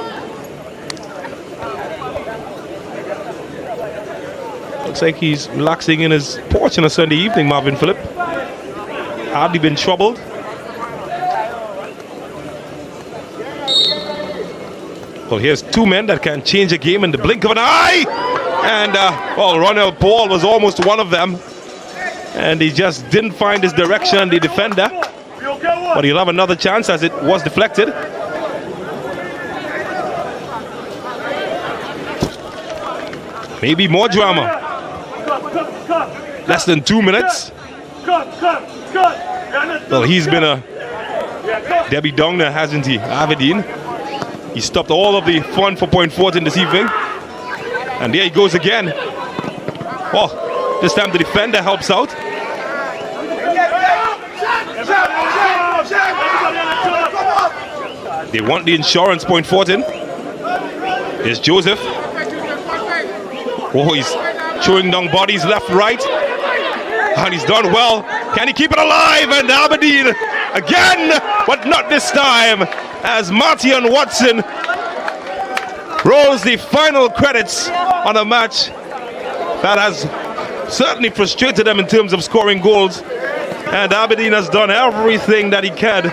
Looks like he's relaxing in his porch on a Sunday evening, Marvin Phillip. Hardly been troubled. Well, here's two men that can change a game in the blink of an eye. And, well, Ronald Paul was almost one of them. And he just didn't find his direction, the defender. But he'll have another chance as it was deflected. Maybe more drama. Less than 2 minutes. Well, he's been a Debbie Downer, hasn't he? Aberdeen. He stopped all of the fun for Point Fortin this evening. And there he goes again. Oh, this time the defender helps out. They want the insurance, Point Fortin. Here's Joseph. Oh, he's throwing down bodies left, right. And he's done well. Can he keep it alive? And Aberdeen again, but not this time, as Martion Watson rolls the final credits on a match that has certainly frustrated them in terms of scoring goals. And Aberdeen has done everything that he can,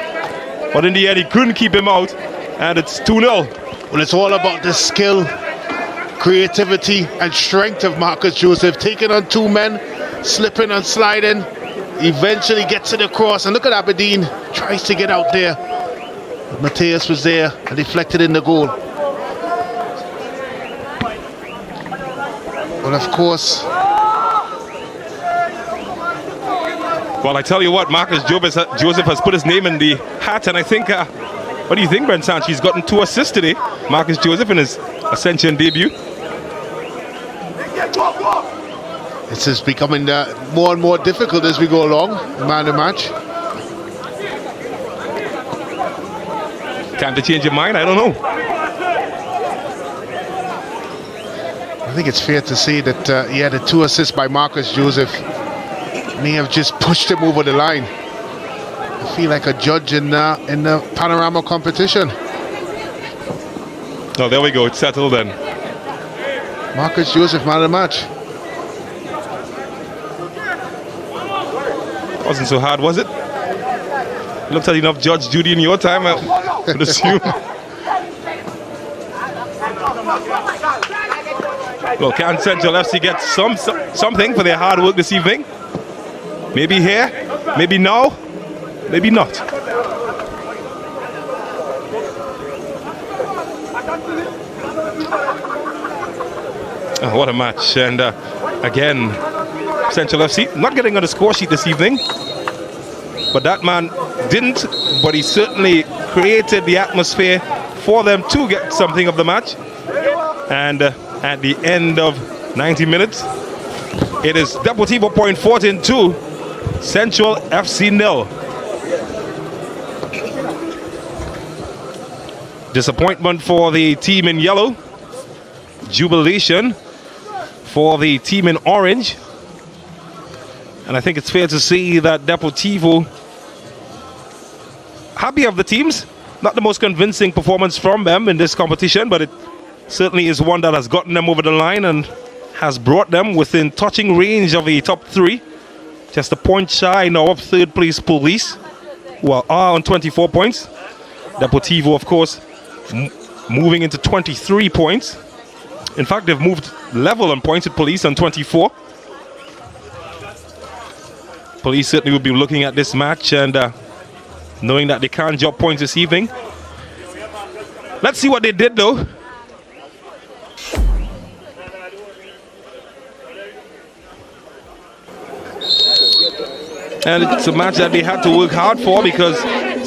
but in the end he couldn't keep him out, and it's 2-0. Well, it's all about the skill, creativity and strength of Marcus Joseph, taking on two men, slipping and sliding, eventually gets it across, and look at Aberdeen, tries to get out there. Mateus was there and deflected in the goal. But of course... Well, I tell you what, Marcus Joseph has put his name in the hat, and I think, what do you think, Brent Sanch? He's gotten 2 assists today, Marcus Joseph, in his Ascension debut. This is becoming more and more difficult as we go along, man to match. Time to change your mind? I don't know. I think it's fair to say that the 2 assists by Marcus Joseph may have just pushed him over the line. I feel like a judge in the panorama competition. Oh, there we go. It's settled then. Marcus Joseph, man of the match. Wasn't so hard, was it? Looked at enough Judge Judy in your time, I would assume. Well, can Central FC get something for their hard work this evening? Maybe here, maybe now, maybe not. Oh, what a match. And again, Central FC not getting on the score sheet this evening. But that man didn't, but he certainly created the atmosphere for them to get something of the match. And at the end of 90 minutes, it is Deportivo point 14-2, Central FC 0. Disappointment for the team in yellow. Jubilation for the team in orange. And I think it's fair to say that Deportivo, happy of the teams. Not the most convincing performance from them in this competition, but it certainly is one that has gotten them over the line and has brought them within touching range of the top three. Just a point shy now of third place Police, who are on 24 points. Deportivo, of course, moving into 23 points. In fact, they've moved level on points with Police on 24. Police certainly will be looking at this match and knowing that they can't drop points this evening. Let's see what they did though. And it's a match that they had to work hard for because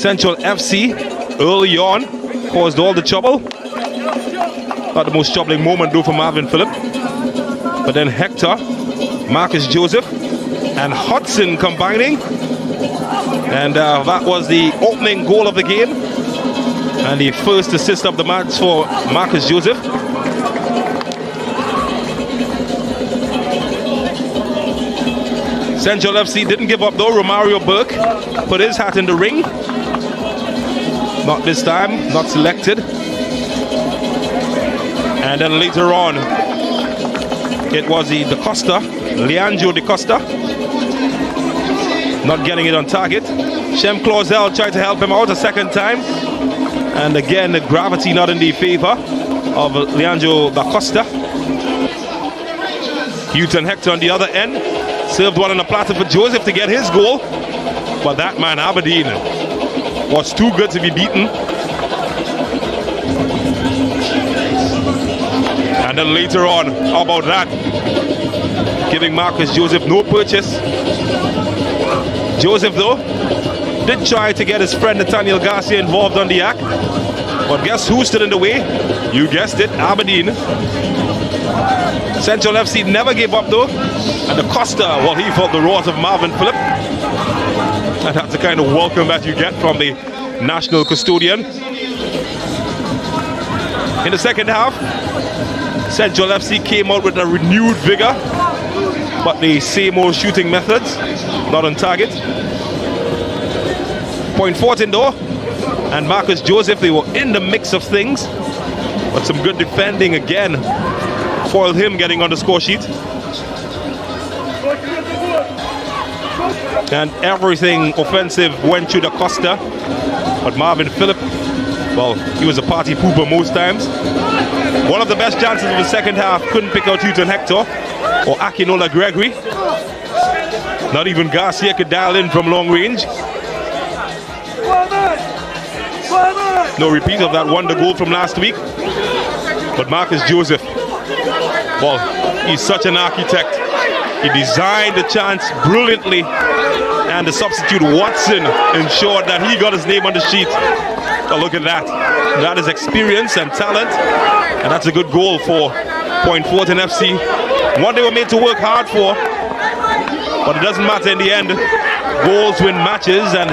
Central FC early on caused all the trouble. Not the most troubling moment though for Marvin Phillip. But then Hector, Marcus Joseph and Hudson combining. And that was the opening goal of the game. And the first assist of the match for Marcus Joseph. Central FC didn't give up though. Romario Burke put his hat in the ring. Not this time, not selected. And then later on, it was the Da Costa, Leandro Da Costa. Not getting it on target. Shem Clausel tried to help him out a second time. And again, the gravity not in the favor of Leandro Da Costa. Houghton Hector on the other end. Served one on the platter for Joseph to get his goal. But that man, Aberdeen, was too good to be beaten. And then later on, how about that? Giving Marcus Joseph no purchase. Joseph, though, did try to get his friend Nathaniel Garcia involved on the act. But guess who stood in the way? You guessed it, Aberdeen. Central FC never gave up, though. And Da Costa, well, he felt the wrath of Marvin Phillip. And that's the kind of welcome that you get from the national custodian. In the second half, Central FC came out with a renewed vigor, but the same old shooting methods, not on target. Point 14 though, and Marcus Joseph, they were in the mix of things, but some good defending again foiled him getting on the score sheet. And everything offensive went through Da Costa, but Marvin Phillip, well, he was a party pooper most times. One of the best chances of the second half, couldn't pick out Houghton Hector or Akinola Gregory. Not even Garcia could dial in from long range. No repeat of that wonder goal from last week. But Marcus Joseph, well, he's such an architect. He designed the chance brilliantly, and the substitute Watson ensured that he got his name on the sheet. Oh, look at that. That is experience and talent, and that's a good goal for Point 14 FC. One they were made to work hard for, but it doesn't matter in the end. Goals win matches, and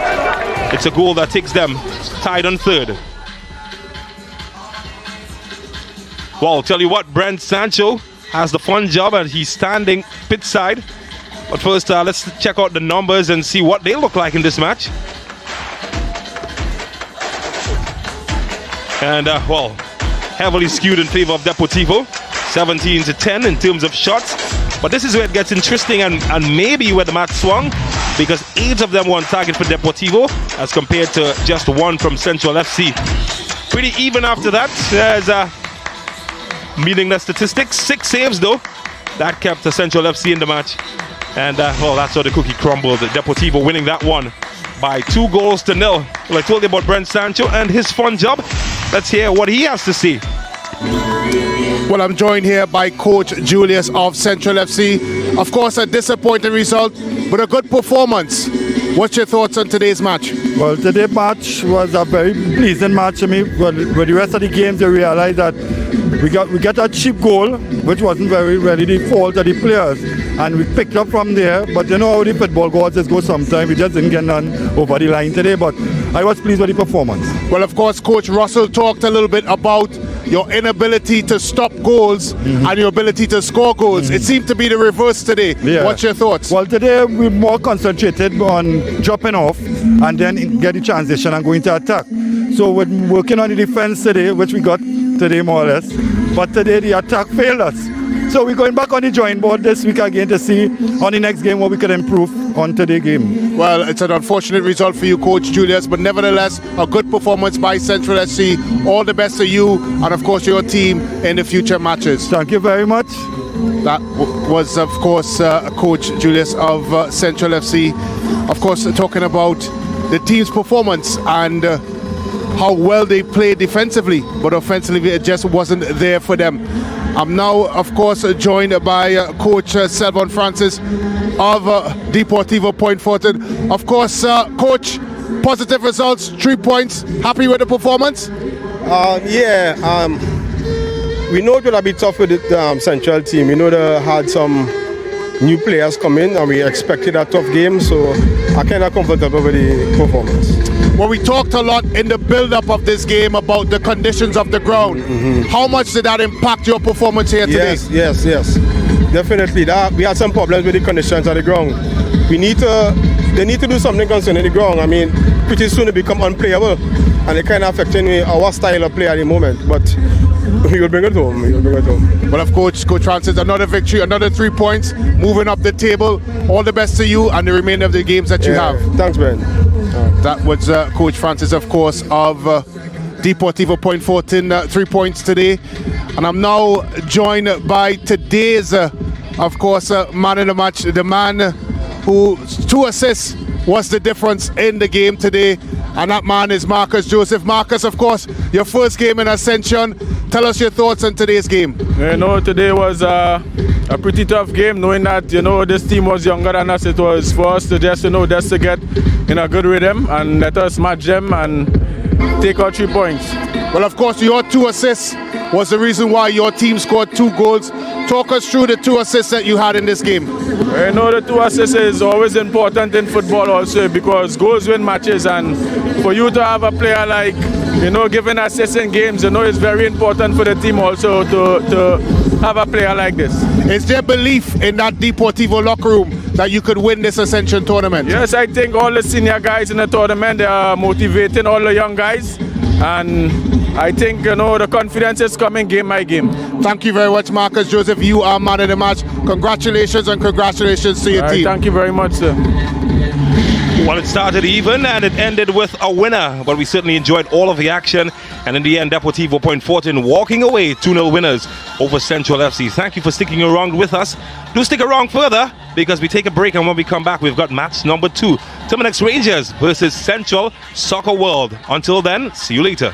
it's a goal that takes them tied on third. Well, I'll tell you what, Brent Sancho has the fun job, and he's standing pit side. But first, let's check out the numbers and see what they look like in this match. And, well, heavily skewed in favor of Deportivo. 17-10 in terms of shots. But this is where it gets interesting and maybe where the match swung, because 8 of them were on target for Deportivo as compared to just 1 from Central FC. Pretty even after that. There's meaningless statistics. 6 saves though. That kept the Central FC in the match. And well, that's how the cookie crumbled. Deportivo winning that one by 2-0. Well, I told you about Brent Sancho and his fun job. Let's hear what he has to say. Well, I'm joined here by Coach Julius of Central FC. Of course, a disappointing result, but a good performance. What's your thoughts on today's match? Well, today's match was a very pleasing match to me. But with the rest of the games, you realize that we got a cheap goal, which wasn't very really the fault of the players. And we picked up from there. But you know how the football gods just go sometimes. We just didn't get none over the line today. But I was pleased with the performance. Well, of course, Coach Russell talked a little bit about your inability to stop goals and your ability to score goals. It seemed to be the reverse today. Yeah. What's your thoughts? Well, today we're more concentrated on dropping off and then get the transition and going to attack. So we're working on the defense today, which we got today more or less. But today the attack failed us. So we're going back on the drawing board this week again to see on the next game what we could improve on today's game. Well, it's an unfortunate result for you, Coach Julius, but nevertheless, a good performance by Central SC. All the best to you and, of course, your team in the future matches. Thank you very much. That was, of course, Coach Julius of Central FC. Of course, talking about the team's performance and how well they played defensively, but offensively it just wasn't there for them. I'm now, of course, joined by Coach Selvon Francis of Deportivo Point Fortin. Of course, Coach, positive results, 3 points. Happy with the performance? We know it will be tough with the Central team. We know they had some new players come in and we expected a tough game, so I'm kind of comfortable with the performance. Well, we talked a lot in the build-up of this game about the conditions of the ground. How much did that impact your performance here today? Yes. Definitely. We had some problems with the conditions of the ground. They need to do something concerning the ground. I mean, pretty soon it become unplayable, and it kind of affecting our style of play at the moment. But we will bring it home. Well, of course, Coach Francis, another victory, another 3 points, moving up the table. All the best to you and the remainder of the games that you have. Thanks, Ben. That was Coach Francis, of course, of Deportivo Point Fortin, 3 points today. And I'm now joined by today's, of course, man of the match, the man whose 2 assists was the difference in the game today. And that man is Marcus Joseph. Marcus, of course, your first game in Ascension. Tell us your thoughts on today's game. Today was a pretty tough game, knowing that, this team was younger than us. It was for us to just to get in a good rhythm and let us match them and take our 3 points. Well, of course, your 2 assists was the reason why your team scored 2 goals. Talk us through the 2 assists that you had in this game. The 2 assists is always important in football also, because goals win matches, and for you to have a player like, giving assists in games, it's very important for the team also to have a player like this. Is there belief in that Deportivo locker room that you could win this Ascension tournament? Yes, I think all the senior guys in the tournament, they are motivating all the young guys, and I think the confidence is coming game by game. Thank you very much, Marcus Joseph. You are man of the match. Congratulations and congratulations to your team. Thank you very much, sir. Well, it started even and it ended with a winner, but we certainly enjoyed all of the action, and in the end, Deportivo Point Fortin walking away 2-0 winners over Central FC. Thank you for sticking around with us. Do stick around further, because we take a break, and when we come back, we've got match number 2, Terminix Rangers versus Central Soccer World. Until then, see you later.